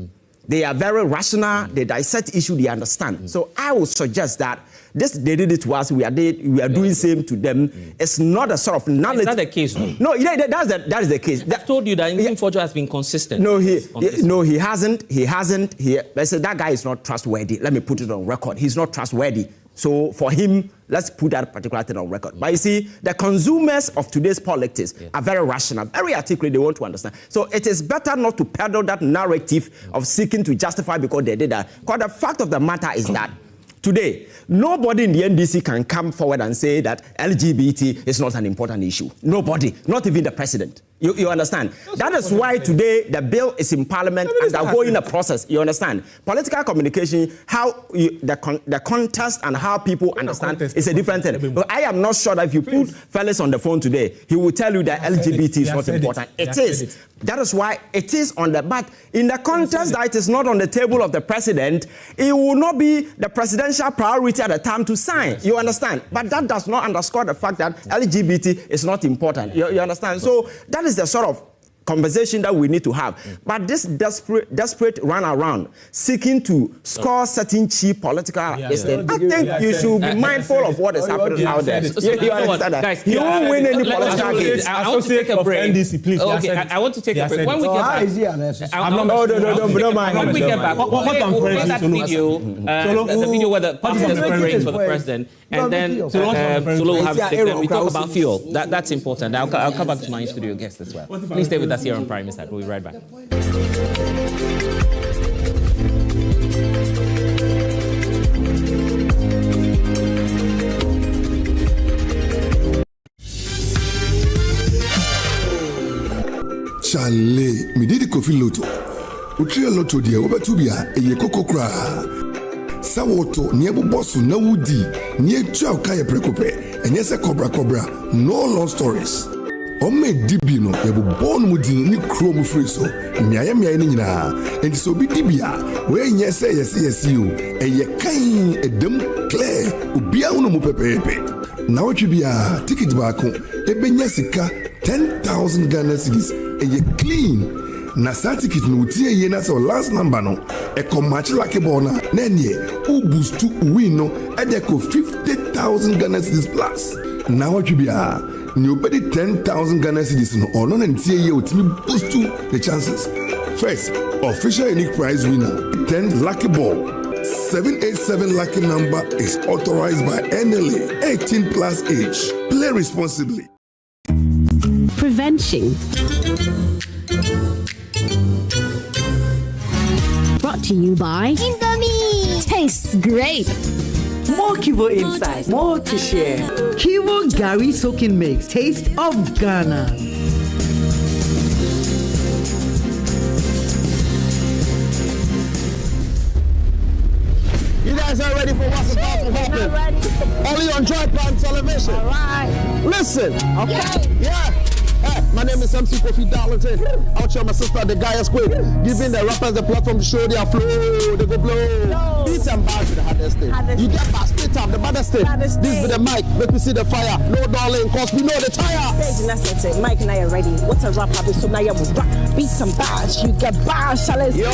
They are very rational. They dissect issue. They understand. So I would suggest that they did it to us. We are doing same to them. It's not a sort of knowledge. Is that the case? No, that is the case. I've told you that Fojo has been consistent. No, he hasn't. I said that guy is not trustworthy. Let me put it on record. He's not trustworthy. So for him, let's put that particular thing on record. But you see, the consumers of today's politics are very rational, very articulate. They want to understand. So it is better not to peddle that narrative of seeking to justify because they did that. Because the fact of the matter is that today, nobody in the NDC can come forward and say that LGBT is not an important issue. Nobody, not even the president. You understand? That is why today the bill is in Parliament and they're going a process. You understand? Political communication, the context and how people understand is a different thing. But I am not sure that if you put fellas on the phone today, he will tell you that LGBT is not important. It is. That is why it is on the back. In the context that it is not on the table of the president, it will not be the presidential priority at the time to sign. You understand? But that does not underscore the fact that LGBT is not important. You understand? So that is the sort of conversation that we need to have. But this desperate run around seeking to score certain cheap political I think you should be mindful of what is happening out there. You understand that? Guys, you won't win any political games. I want to take a break. NDC, please. Okay, I want to take a break. When we get back, don't mind. When we get back, we'll play that video, the video where the party is praying for the president, and then Solo will have a statement. We talk about fuel. That's important. I'll come back to my studio guest as well. Please stay with us here on Prime Insight. We'll be right back. Charlie, me did the coffee lotto. Utria lotto dear, over to be a cocoa cra. Sawoto, near Bosu, no woody, near Chow Kaya Precope, and yes, a cobra. No long stories. Ome dibino yebo born wudi ni chrome free so nyaya ni nyina enti so bi dibia we nyese yes you eye kan edem clear obia unu mu pepepe na wotwe bia ticket baako ebenya sika 10,000 Ghana cedis eye clean na sa ticket no tie ye na so last number no e come match lucky ball na enye u boost to win no e ko 50,000 Ghana cedis plus na wotwe bia nobody 10,000 Ghana cedis no or none until you boost to the chances. First, official unique prize winner, 10 lucky ball. 787 lucky number is authorized by NLA, 18 plus age. Play responsibly. Prevention. Brought to you by Indomie. Tastes great. More Kivo inside, more to share. Kivo Gary Soaking Mix, taste of Ghana. You guys are ready for what's about to happen? Only on Joy Prime Television. All right. Listen. Okay. Yeah. Hey, my name is MC Kofi Darlington. Out here, my sister, the guy is quick. Giving the rappers the platform to show their flow. They go blow. Beats and bars to the hardest thing. You get back, spit up, the baddest thing. This with the mic, make me see the fire. No darling, cause we know the tire. That's it. Mike and I are ready. What's a rap? So now you will rap. Beats and bars. You get bars, shall Yo.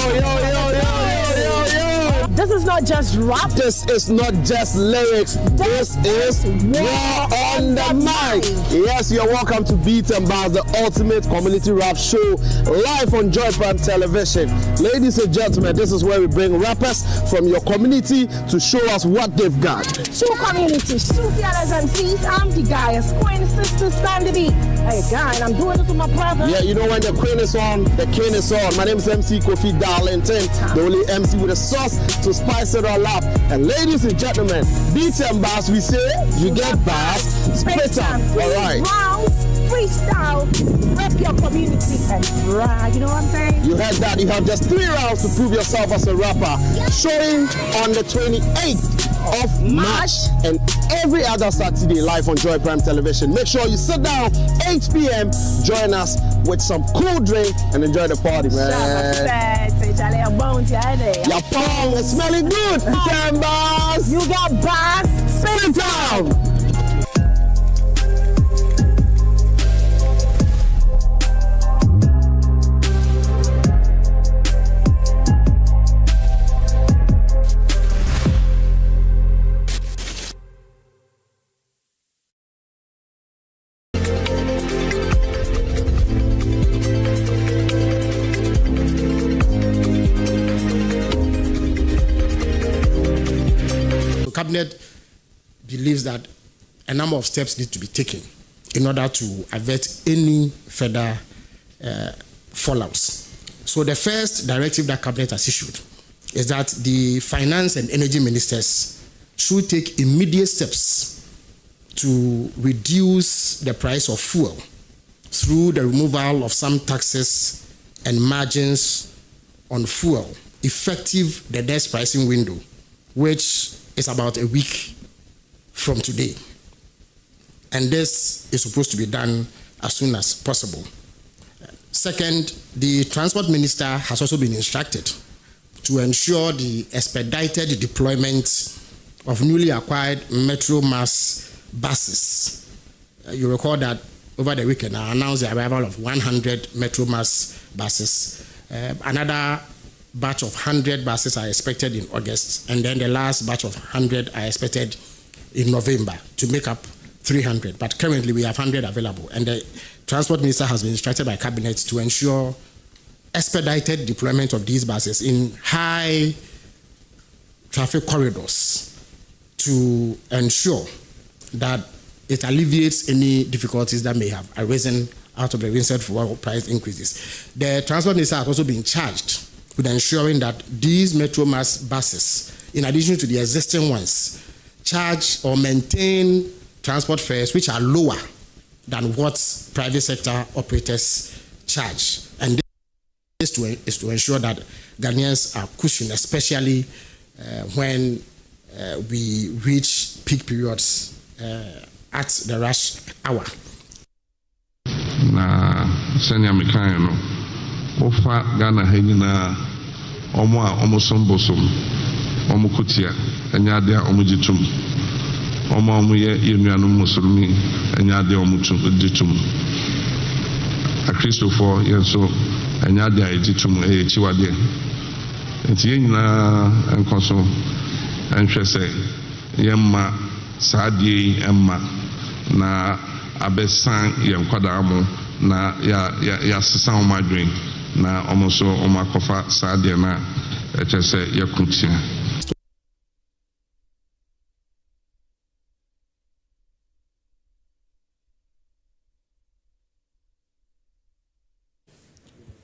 This is not just rap. This is not just lyrics. This is war on the mic. Yes, you're welcome to Beat and Bars, the ultimate community rap show, live on Joy Prime Television. Ladies and gentlemen, this is where we bring rappers from your community to show us what they've got. Two communities, two fellas and MCs. I'm the guy, Queen Sister Sandy B. Hey, guy, and I'm doing it with my brother. Yeah, you know when the queen is on, the king is on. My name is MC Kofi Darlington, the only MC with a sauce to spice it all up. And ladies and gentlemen, Beats and Bars, we say, you get bars, spit them. All right. Rounds, freestyle, rep your community and brag. You know what I'm saying? You heard that. You have just 3 rounds to prove yourself as a rapper. Showing on the 28th of March and every other Saturday live on Joy Prime Television. Make sure you sit down 8 p.m. Join us with some cool drink and enjoy the party, man. Your palm is smelling good. 10 bars. You got bars. Spin it down. So cabinet believes that a number of steps need to be taken in order to avert any further fallouts. So the first directive that cabinet has issued is that the finance and energy ministers should take immediate steps to reduce the price of fuel through the removal of some taxes and margins on fuel, effective the next pricing window, which is about a week from today. And this is supposed to be done as soon as possible. Second, the transport minister has also been instructed to ensure the expedited deployment of newly acquired Metro Mass buses. You recall that over the weekend I announced the arrival of 100 Metro Mass buses. Another batch of 100 buses are expected in August, and then the last batch of 100 are expected in November to make up 300. But currently we have 100 available, and the Transport Minister has been instructed by Cabinet to ensure expedited deployment of these buses in high traffic corridors to ensure that it alleviates any difficulties that may have arisen out of the recent fuel price increases. The Transport Minister has also been charged with ensuring that these Metro Mass buses, in addition to the existing ones, charge or maintain transport fares which are lower than what private sector operators charge. And this is to ensure that Ghanaians are cushioned, especially when we reach peak periods at the rush hour. Na senya mekan no ofa Ghana ha nyina omo a omo sombosom omo kutia enya de omo jitum omo ye yenuanu musulmi enya de omo jitum a Christopher yenso enya de jitum chiwade enti nyina enkoso enhwese yemma saadie emma na abesan yenkwadaamo na ya sesa omadwen na omoso omakofa saadie na echese yakutia.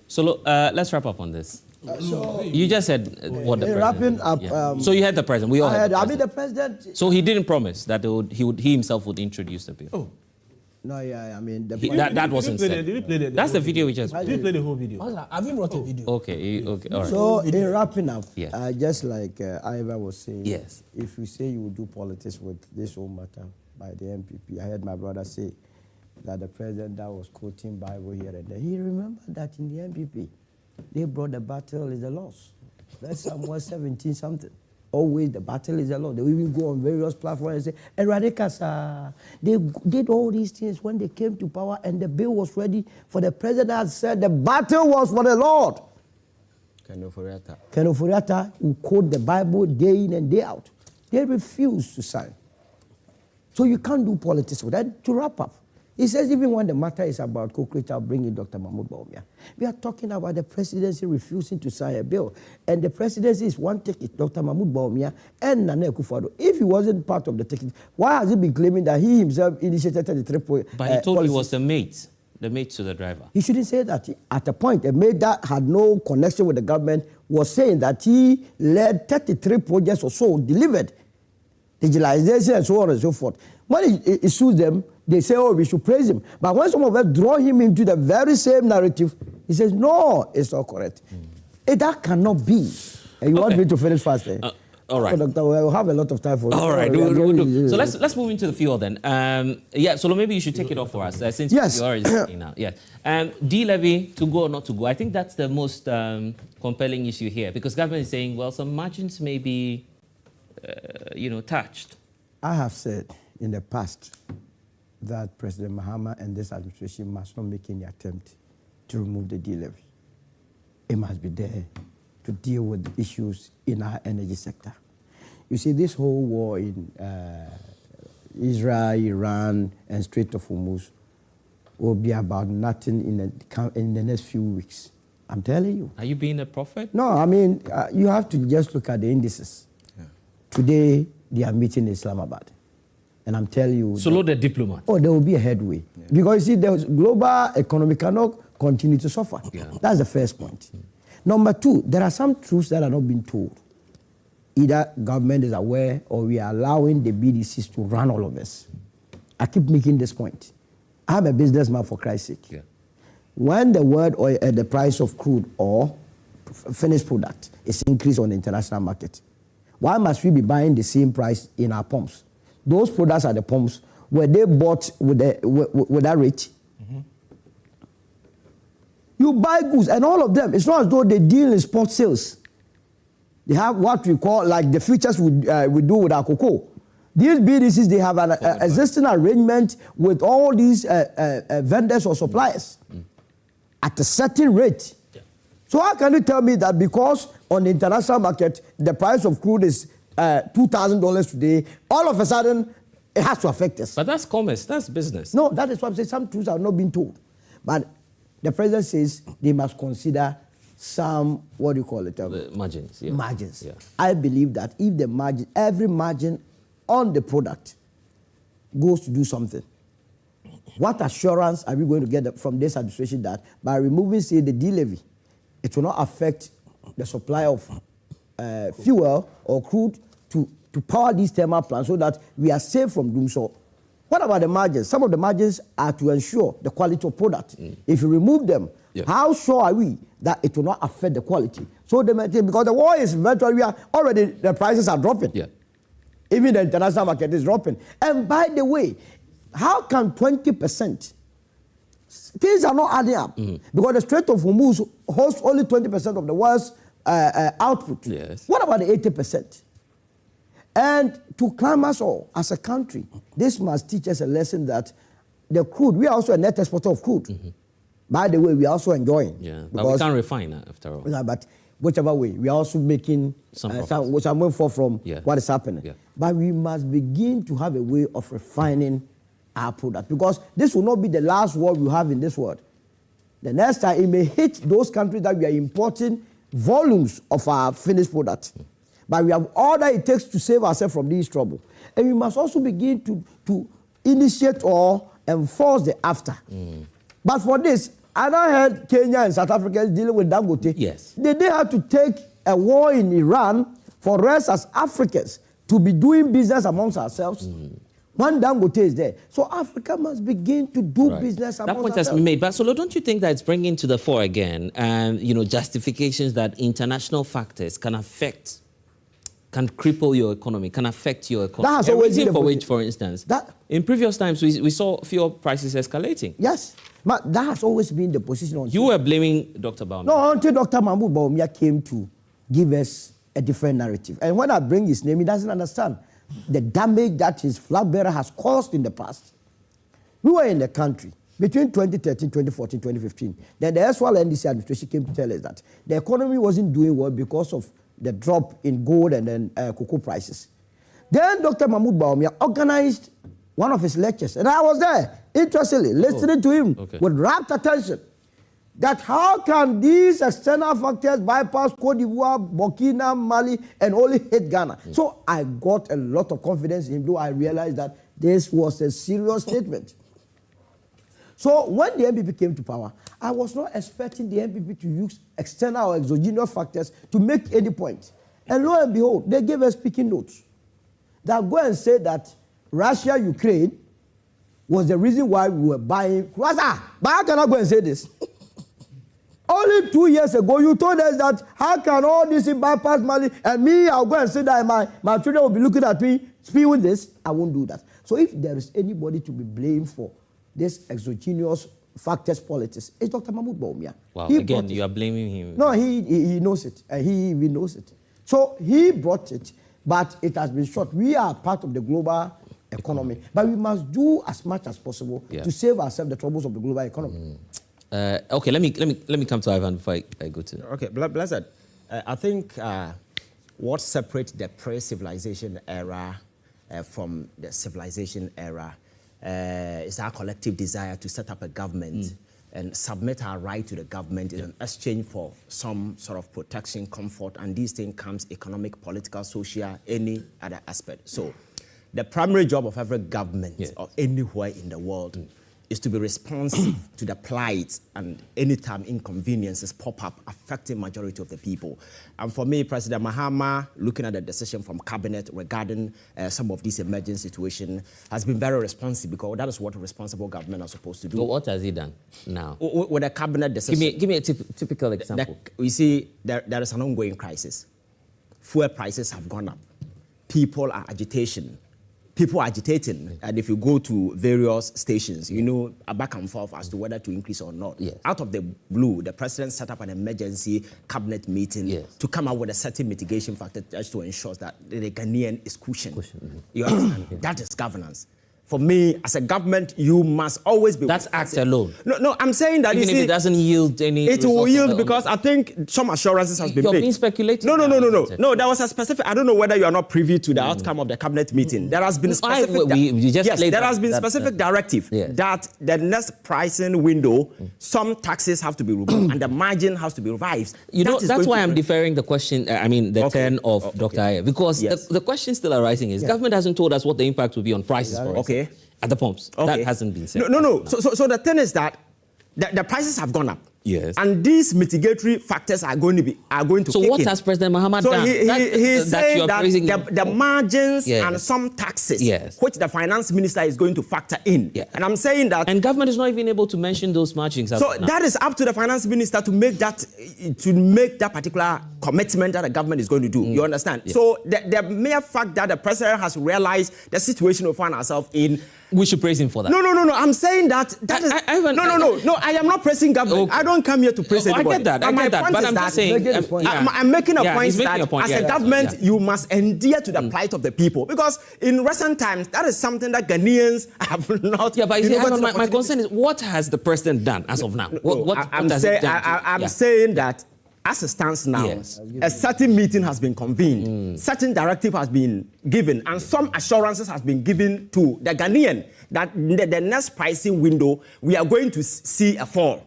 So let's wrap up on this. So you just said what the president. Wrapping up. Yeah. So you had the president. We all had. The president. So he didn't promise that he himself would introduce the bill. Oh. No, yeah, I mean that wasn't said. That's the video we just. Did you play the whole video? Have you brought a video? Okay, all right. So in wrapping up, yes. Just like Ivor was saying, yes. If you say you will do politics with this whole matter by the MPP, I heard my brother say that the president that was quoting Bible here and there, he remembered that in the MPP, they brought the battle is the loss. That's Samuel 17 something. Always the battle is the Lord. They even go on various platforms and say, Eradicasa. They did all these things when they came to power and the bill was ready for the president said the battle was for the Lord. Kenoforiata who quote the Bible day in and day out. They refuse to sign. So you can't do politics with that. To wrap up, he says even when the matter is about co-creator bringing Dr. Mahmoud Bawumia, we are talking about the presidency refusing to sign a bill. And the presidency is one ticket, Dr. Mahmoud Bawumia and Nana Akufo-Addo. If he wasn't part of the ticket, why has he been claiming that he himself initiated the triple But he told policy? He was the mate to the driver. He shouldn't say that. At a point, a mate that had no connection with the government was saying that he led 33 projects or so, delivered digitalization and so on and so forth. When he sues them, they say, oh, we should praise him. But when some of us draw him into the very same narrative, he says, no, it's not correct. That cannot be. And you want me to finish fast? All right. Doctor, we'll have a lot of time for all right. So let's move into the fuel then. So maybe you should take it off for us since you're already speaking now. Yeah. D-levy, to go or not to go. I think that's the most compelling issue here because government is saying, well, some margins may be, touched. I have said in the past that President Mahama and this administration must not make any attempt to remove the D-levy. It must be there to deal with the issues in our energy sector. You see, this whole war in Israel, Iran, and Strait of Hormuz will be about nothing in the next few weeks. I'm telling you. Are you being a prophet? No, I mean, you have to just look at the indices. Yeah. Today, they are meeting in Islamabad. And I'm telling you. Solo the diplomat. Oh, there will be a headway. Yeah. Because you see, the global economy cannot continue to suffer. Yeah. That's the first point. Number two, there are some truths that are not being told. Either government is aware or we are allowing the BDCs to run all of us. I keep making this point. I'm a businessman, for Christ's sake. Yeah. When the word oil, the price of crude or finished product is increased on the international market, why must we be buying the same price in our pumps? Those products at the pumps, were they bought with that rate? Mm-hmm. You buy goods, and all of them, it's not as though they deal in spot sales. They have what we call, like the futures we do with our cocoa. These BDCs, they have an existing arrangement with all these vendors or suppliers at a certain rate. Yeah. So how can you tell me that because on the international market, the price of crude is $2,000 today, all of a sudden, it has to affect us? But that's commerce, that's business. No, that is what I'm saying. Some truths have not been told. But the president says they must consider some, what do you call it? The margins. Yeah. Margins. Yeah. I believe that if the margin, every margin on the product goes to do something, what assurance are we going to get from this administration that by removing, say, the D-levy, it will not affect the supply of fuel or crude to power these thermal plants so that we are safe from doing so? What about the margins? Some of the margins are to ensure the quality of product. If you remove them, how sure are we that it will not affect the quality? So they maintain, because the war is eventually, we are already, the prices are dropping. Yeah. Even the international market is dropping. And by the way, how can 20%? Things are not adding up. Because the Strait of Hormuz hosts only 20% of the world's output. Yes. What about the 80%? And to climb us all as a country, this must teach us a lesson that the crude, we are also a net exporter of crude. By the way, we are also enjoying. Yeah, but we can't refine that after all. Yeah, but whichever way, we are also making which I'm going for from what is happening. Yeah. But we must begin to have a way of refining our product, because this will not be the last war we have in this world. The next time, it may hit those countries that we are importing volumes of our finished product. But we have all that it takes to save ourselves from this trouble. And we must also begin to initiate or enforce the after. But for this, I now heard Kenya and South Africa dealing with Dangote. Yes. They have to take a war in Iran for us as Africans to be doing business amongst ourselves. When Dangote is there. So Africa must begin to do business amongst ourselves. That point has been made. But Solo, don't you think that it's bringing to the fore again, justifications that international factors can cripple your economy, can affect your economy? That has always been for wage, for instance. In previous times, we saw fuel prices escalating. Yes, but that has always been the position. You were blaming Dr. Baumia. No, until Dr. Mahmoud Baumia came to give us a different narrative. And when I bring his name, he doesn't understand the damage that his flag bearer has caused in the past. We were in the country between 2013, 2014, 2015. Then the erstwhile NDC administration came to tell us that the economy wasn't doing well because of the drop in gold and then cocoa prices. Then Dr. Mahmoud Baumia organized one of his lectures, and I was there, interestingly, listening to him with rapt attention, that how can these external factors bypass Cote d'Ivoire, Burkina, Mali, and only hit Ghana? So I got a lot of confidence in him, though I realized that this was a serious statement. So when the NPP came to power, I was not expecting the NPP to use external or exogenous factors to make any point. And lo and behold, they gave us speaking notes that go and say that Russia, Ukraine was the reason why we were buying. But how can I go and say this? Only 2 years ago, you told us that how can all this bypass Mali, and me, I'll go and say that my children will be looking at me spewing this. I won't do that. So if there is anybody to be blamed for this exogenous factors politics, it's Dr. Mahmoud Baumia. Wow, again, you are blaming him. No, he knows it. He even knows it. So he brought it, but it has been short. We are part of the global economy, but we must do as much as possible to save ourselves the troubles of the global economy. Okay, let me come to Ivan before I go to. Okay, Blessed. I think what separates the pre-civilization era from the civilization era is our collective desire to set up a government and submit our right to the government in exchange for some sort of protection, comfort, and these things comes economic, political, social, any other aspect. So the primary job of every government or anywhere in the world is to be responsive to the plight and anytime inconveniences pop up affecting majority of the people. And for me, President Mahama, looking at the decision from cabinet regarding some of these emergency situations, has been very responsive because that is what a responsible government are supposed to do. So what has he done now? With a cabinet decision. Give me a typical example. We see there is an ongoing crisis. Fuel prices have gone up. People are agitating, and if you go to various stations, you know, a back and forth as to whether to increase or not. Out of the blue, the president set up an emergency cabinet meeting to come up with a certain mitigation factor just to ensure that the Ghanaian is cushioned. You understand? That is governance. For me, as a government, you must always be... That's act alone. No, I'm saying that... Even if it doesn't yield any... It will yield because I think some assurances has been made. You're being speculative. No. No, there was a specific... I don't know whether you are not privy to the outcome of the cabinet meeting. There has been specific... there has been specific directive that the next pricing window, some taxes have to be removed and the margin has to be revised. You know, that's why I'm deferring the question, the turn of Dr. Aye, because the question still arising is government hasn't told us what the impact will be on prices for us. At the pumps. That hasn't been said. No. So the thing is that the prices have gone up. Yes. And these mitigatory factors are going to kick in. So what has President Mahama done? He's saying that the margins and some taxes, which the finance minister is going to factor in. And I'm saying that... And government is not even able to mention those margins. So that is up to the finance minister to make that particular commitment that the government is going to do. You understand? So the mere fact that the president has realized the situation we find ourselves in... We should praise him for that. No. I'm saying that is... No, I am not praising government. Okay. I don't come here to praise anybody. I get that. But I'm just saying... I'm making a point that as a government, you must adhere to the plight of the people. Because in recent times, that is something that Ghanaians have not... But my concern is, what has the president done as of now? I'm saying that as it stands now, a certain meeting has been convened, certain directive has been given, and some assurances has been given to the Ghanaian that the next pricing window, we are going to see a fall.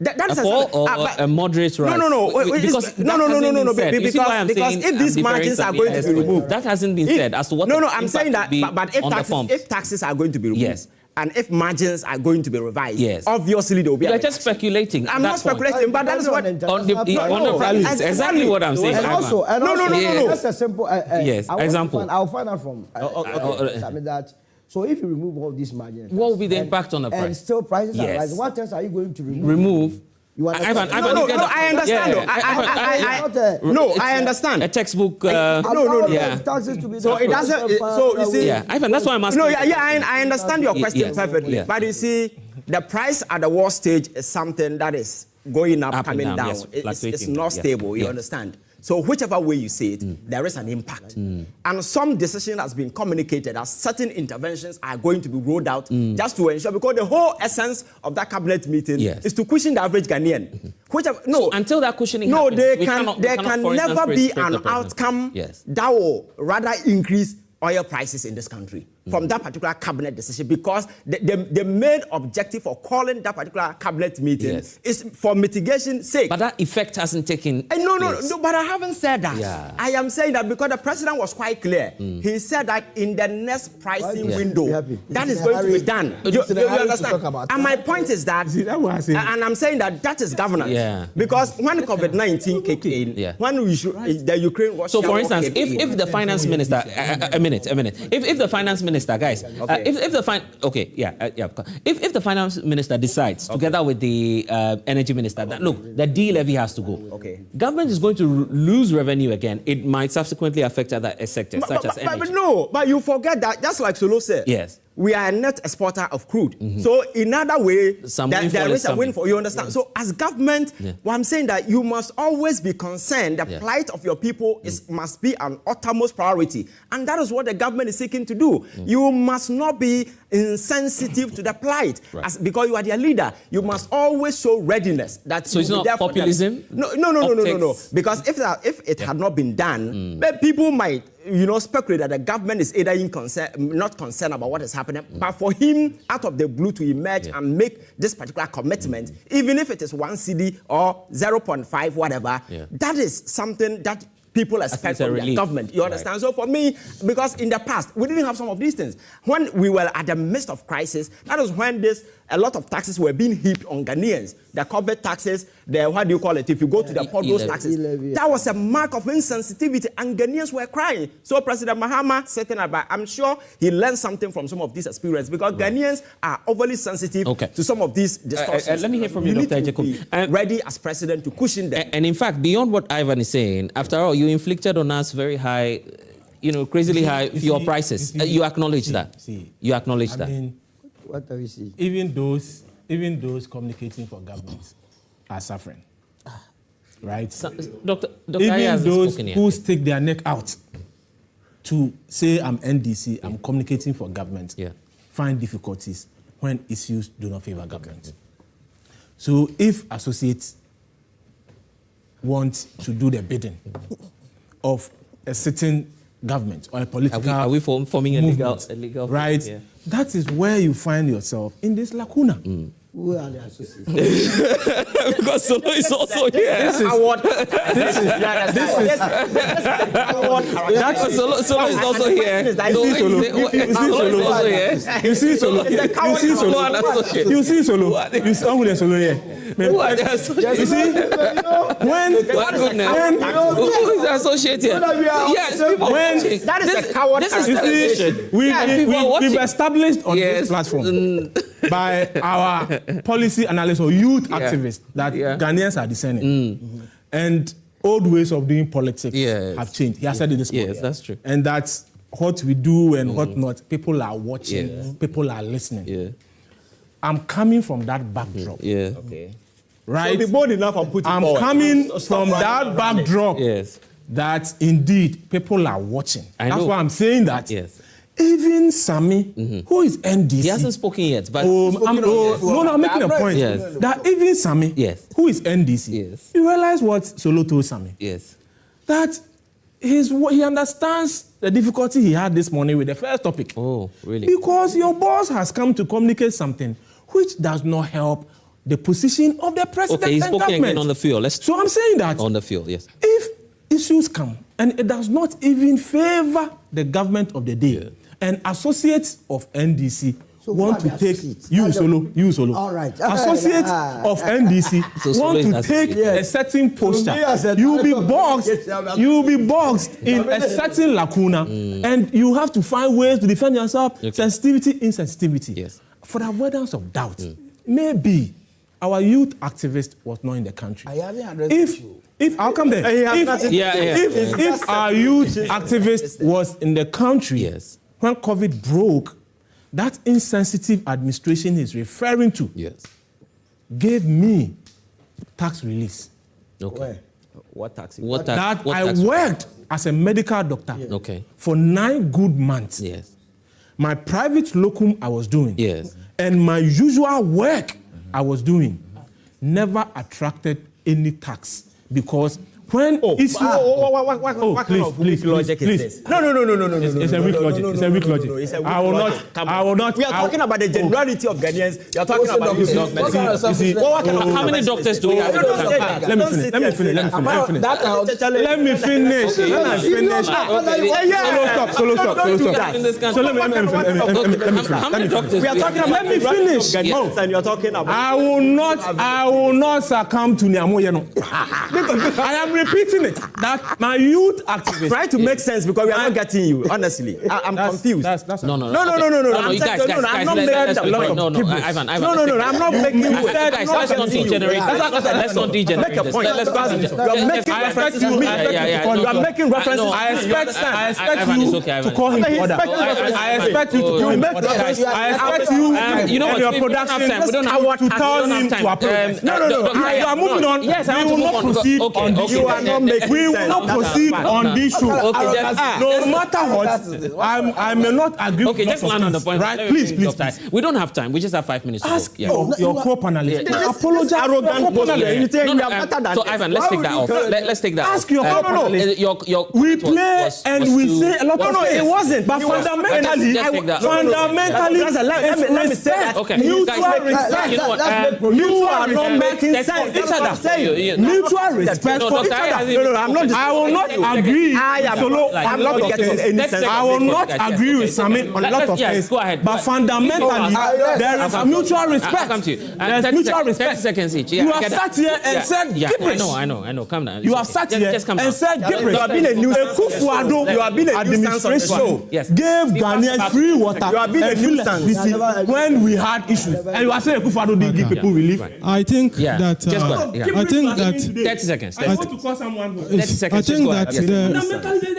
A fall or a moderate rise? No. Because if these margins are going to be removed... That hasn't been said as to what... I'm saying that, but if taxes are going to be removed... And if margins are going to be revised, obviously there will be... You're just speculating. I'm not speculating, but that is what... Exactly what I'm saying. And also, no. That's a simple... example. I'll find out from... that. So if you remove all these margins... What will be the impact on the price? And still prices are rising. What else are you going to remove? Remove? I understand. I understand. A textbook. Taxes to be so it doesn't. So you see, Ivan, that's why I'm asking. I understand your question perfectly. But you see, the price at the war stage is something that is going up coming down. It's not stable. You understand? So whichever way you say it, there is an impact. And some decision has been communicated as certain interventions are going to be rolled out just to ensure, because the whole essence of that cabinet meeting is to cushion the average Ghanaian. So until that cushioning happens, there can never be an outcome that will rather increase oil prices in this country from that particular cabinet decision, because the main objective for calling that particular cabinet meeting is for mitigation sake. But that effect hasn't taken No, but I haven't said that. I am saying that because the president was quite clear. He said that in the next pricing window, that is going to be done. You understand? And my point is that, and I'm saying that is governance. Because when COVID-19 kicked in, when the Ukraine was... So for instance, if the finance minister... A minute. If the finance minister, guys, if the finance minister decides, together with the energy minister, that look, the Levy has to go. Government is going to lose revenue again. It might subsequently affect other sectors, such as energy. But you forget that, just like Solo said. We are a net exporter of crude. So in other way, there is a windfall. You understand? So as government, I'm saying that you must always be concerned. The plight of your people must be an uttermost priority. And that is what the government is seeking to do. You must not be insensitive to the plight. Because you are their leader. You must always show readiness. So it's not populism? No. Because if it had not been done, people might speculate that the government is either not concerned about what is happening, but for him, out of the blue, to emerge and make this particular commitment, even if it is 1 cedi or 0.5, whatever, that is something that people expect from the government. You understand? Right. So for me, because in the past, we didn't have some of these things. When we were at the midst of crisis, that was when a lot of taxes were being heaped on Ghanaians. The COVID taxes, what do you call it? If you go to the port, those taxes. That was a mark of insensitivity, and Ghanaians were crying. So President Mahama, I'm sure he learned something from some of these experiences, because Ghanaians are overly sensitive to some of these distortions. Let me hear from you, Dr. Jacob. Ready as president to cushion them. And in fact, beyond what Ivan is saying, after all, you inflicted on us very high, crazily high fuel prices. You acknowledge that. You acknowledge that. What do we see? Even those communicating for governments are suffering. Right? Dr. Even those who stick their neck out to say I'm NDC, I'm communicating for government, find difficulties when issues do not favor government. So if associates want to do the bidding of a certain government or a political are we forming a legal right? Yeah. That is where you find yourself in this lacuna. Who are the associates? Because Solo is also here. Solo is also here. You see Solo. You see Solo here. Who are the associates? You see, when who is associated? Yes, that is a coward. We've established on this platform by our policy analysts or youth activists that Ghanaians are discerning. And old ways of doing politics have changed. He has said it this morning. Yes, that's true. And that's what we do and what not. People are watching. People are listening. I'm coming from that backdrop. Okay. Right? So be bold enough and put it forward. I'm coming from that backdrop that indeed people are watching. That's why I'm saying that. Even Sammy, who is NDC. He hasn't spoken yet, but I'm making a point. That even Sammy, who is NDC, you realize what Solo told Sammy? That he understands the difficulty he had this morning with the first topic. Oh, really? Because your boss has come to communicate something which does not help the position of the president. Okay, he's and spoken government. again on the field. So I'm saying that on the field, yes. If issues come and it does not even favor the government of the day, and associates of NDC want to take you Solo. All right. Associates of NDC want to take a certain posture. You'll be boxed in a certain lacuna, and you have to find ways to defend yourself. Sensitivity, insensitivity. Yes. For the avoidance of doubt, maybe our youth activist was not in the country. I haven't addressed if I'll come there. If our youth activist was in the country when COVID broke, that insensitive administration he's referring to gave me tax release. Okay. What tax? I worked as a medical doctor for 9 good months. Yes. My private locum I was doing. Yes. And my usual work I was doing never attracted any tax, because when please. No. It's a weak logic. It's a weak logic. I will not. We are talking about the generality of Ghanaians. You are talking about how many doctors do we have? Let me finish. Solo stop. So let me finish. We are talking about let me finish. And you are talking about. I will not succumb to Nyamoyeno. I am repeating it. That my youth activists try to make sense, because we are not getting you. Honestly, I'm confused. No. I'm not making you. Let's not degenerate. Let's not degenerate. Make a point. You are making references. I expect you to call him order. I expect you to call him order. I expect you. You know what? Your production to tell him to approve. No. You are moving on. Yes, we will not proceed on this. are not making we will sense. not proceed on this show. No matter what, I may not agree with just land on the point. Right? Please. We don't have time. We just have 5 minutes to ask go. your co-panelist. Apologize. Arrogant. So Ivan, let's take that off. Let's take that off. Ask your co-panelist. We play and we say a lot of things. It wasn't. But fundamentally, let me say that. Okay. Mutual respect. You are not making sense. Mutual respect for each other. I will not agree. I'm not getting any sense. I will not agree with Samit on a lot of things. But fundamentally, there is mutual respect. I'll come to you. There's mutual respect. 30 seconds each. You have sat here and said gibberish. I know. Calm down. You have sat here and said gibberish. You have been a nuisance. You have been a nuisance on the show. Gave Ghanaians free water. You have been a nuisance when we had issues. And you are saying Kufuor didn't give people relief. I think that. I think that. 30 seconds. I want to call someone. 30 seconds. I think that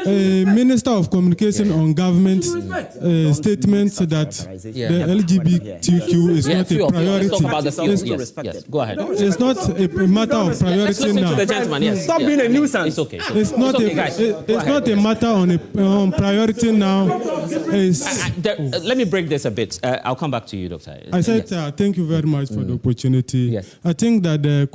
the Minister of Communication on government statement that the LGBTQ is not a priority. Let's talk about the field. Yes. Go ahead. It's not a matter of priority now. To the gentleman. Yes. Stop being a nuisance. It's okay. It's not a matter on priority now. Let me break this a bit. I'll come back to you, Doctor. I said thank you very much for the opportunity. Yes. I think that the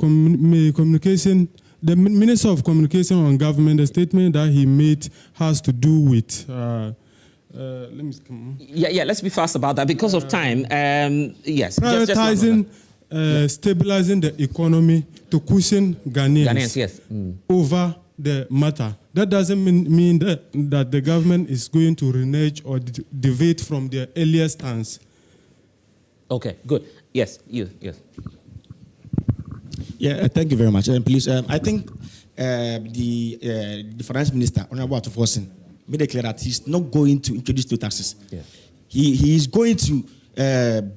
Minister of Communication on Government, the statement that he made has to do with. Let me come. Yeah. Let's be fast about that because of time. Yes. Prioritizing, stabilizing the economy to cushion Ghanaians. Yes. Over the matter. That doesn't mean that the government is going to renege or deviate from their earlier stance. Okay. Good. Yes. Yes. Yeah, thank you very much. Please, I think the finance minister, Honorable Atufosin, made it clear that he's not going to introduce new taxes. Yeah. He is going to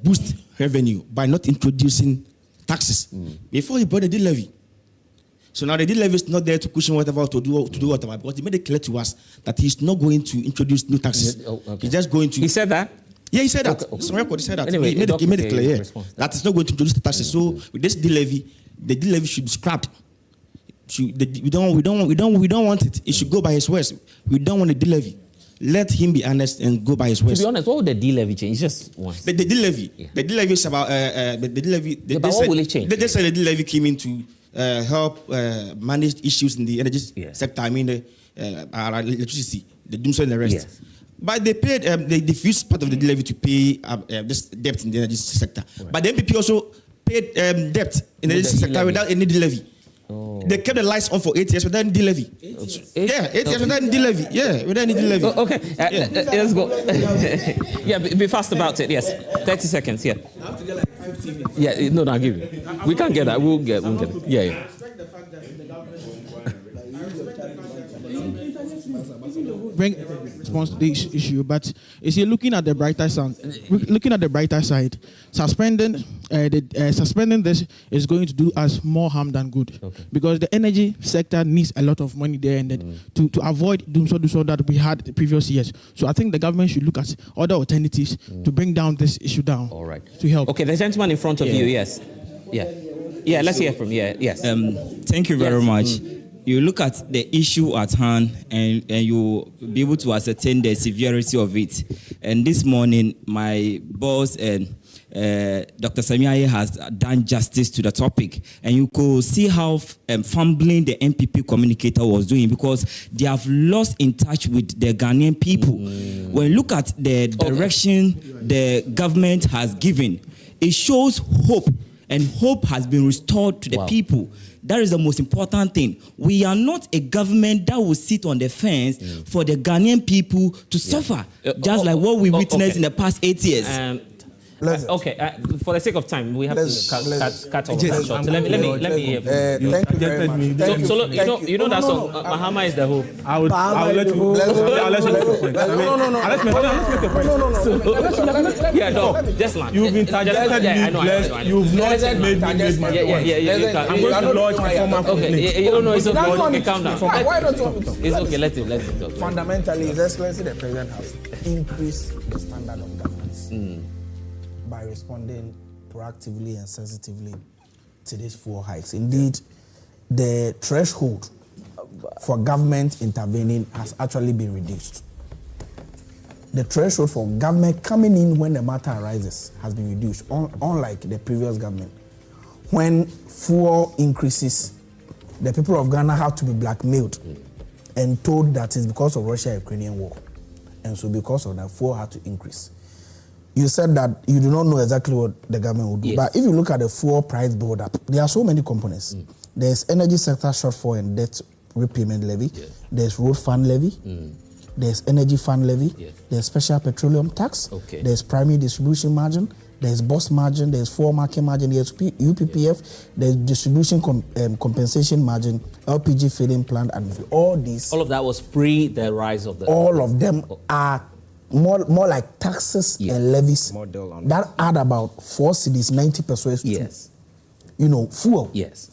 boost revenue by not introducing taxes. Before he brought the levy. So now the levy is not there to cushion whatever, to do whatever, because he made it clear to us that he's not going to introduce new taxes. He's just going to. He said that? Yeah, he said that. Okay. Some record, he said that. Anyway, he made it clear, that he's not going to introduce the taxes. So with this levy, the levy should be scrapped. We don't want it. It should go by his words. We don't want the levy. Let him be honest and go by his words. To be honest, what would the levy change? Just once. The levy. Yeah. The levy is about the levy. But what will it change? They said the levy came in to help manage issues in the energy sector. I mean, the electricity, the doomsday and the rest. Yes. But they paid, they diffused part of the levy to pay this debt in the energy sector. Right. But the MPP also paid debt in the energy sector without any levy. Oh. They kept the lights on for 8 years without any levy. 8 years without any levy. Yeah, without any levy. Okay, let's go. Yeah, be fast about it. Yes, 30 seconds. Yeah. I have to get like 15 minutes. Yeah, no, I'll give you. We can't get that. We'll get it. Yeah. Bring response to the issue, but is he looking at the brighter side? Suspending this is going to do us more harm than good, because the energy sector needs a lot of money there, and to avoid doom so that we had the previous years. So I think the government should look at other alternatives to bring down this issue down. All right. To help. Okay, the gentleman in front of you. Yes. Yeah. Let's hear from you. Yes. Thank you very much. You look at the issue at hand and you be able to ascertain the severity of it. And this morning, my boss and Dr. Samiaye has done justice to the topic. And you could see how fumbling the MPP communicator was doing, because they have lost in touch with the Ghanaian people. When you look at the direction the government has given, it shows hope, and hope has been restored to the people. That is the most important thing. We are not a government that will sit on the fence for the Ghanaian people to suffer, just like what we witnessed in the past 8 years. For the sake of time, we have to cut all of that short. So let me hear from you. Thank you very much. So you know that song, Mahama is the hope. I'll let you. I'll let you make your point. Let's make your point. Yeah, no, just land. You've interjected me, Blessed. You've not made me make my point. Yeah. I'm going to lodge a formal complaint. Okay, you don't know, it's okay. Calm down. Why don't you want me to talk? It's okay, let him talk. Fundamentally, His Excellency the President has increased the standard of governance by responding proactively and sensitively to these 4 hikes. Indeed, the threshold for government intervening has actually been reduced. The threshold for government coming in when the matter arises has been reduced, unlike the previous government. When fuel increases, the people of Ghana have to be blackmailed and told that it's because of Russia-Ukrainian war. And so because of that, fuel had to increase. You said that you do not know exactly what the government will do. Yes. But if you look at the fuel price build up, there are so many components. There's energy sector shortfall and debt repayment levy. Yes. There's road fund levy. There's energy fund levy. Yes. There's special petroleum tax. Okay. There's primary distribution margin. There's bus margin. There's fuel market margin. There's UPPF. Yes. There's distribution compensation margin. LPG filling plant. And all these. All of that was pre the rise of the. All of them are more like taxes and levies that add about 4 cedis, 90 pesos. Yes. Fuel. Yes.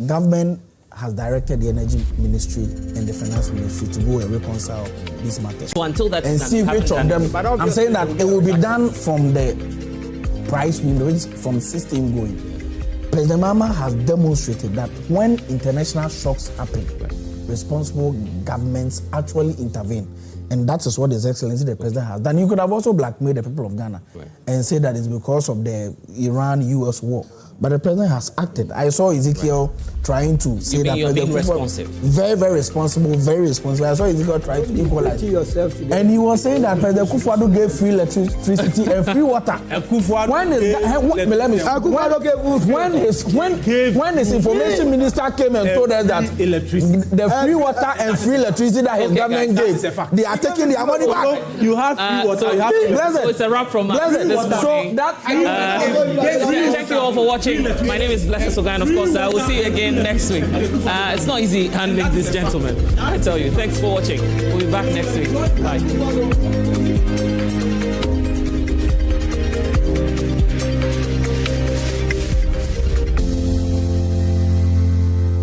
Government has directed the energy ministry and the finance ministry to go and reconcile these matters. So until that and see which of them. I'm saying that it will be done from the price windows, from system going. President Mahama has demonstrated that when international shocks happen, responsible governments actually intervene. And that is what His Excellency the President has done. You could have also blackmailed the people of Ghana and say that it's because of the Iran-US war. But the President has acted. I saw Ezekiel trying to say that you're being responsive. Very, very responsible, very responsible. I saw Ezekiel trying to equalize. And he was saying that President Kufuor gave free electricity and free water. When his information minister came and told us that the free water and free electricity that his government gave, they are taking their money back. You have free water. You have so it's a wrap from us this morning. Thank you all for watching. My name is Blessed Sogah, and of course, I will see you again next week. It's not easy handling this gentleman, I tell you. Thanks for watching. We'll be back next week. Bye.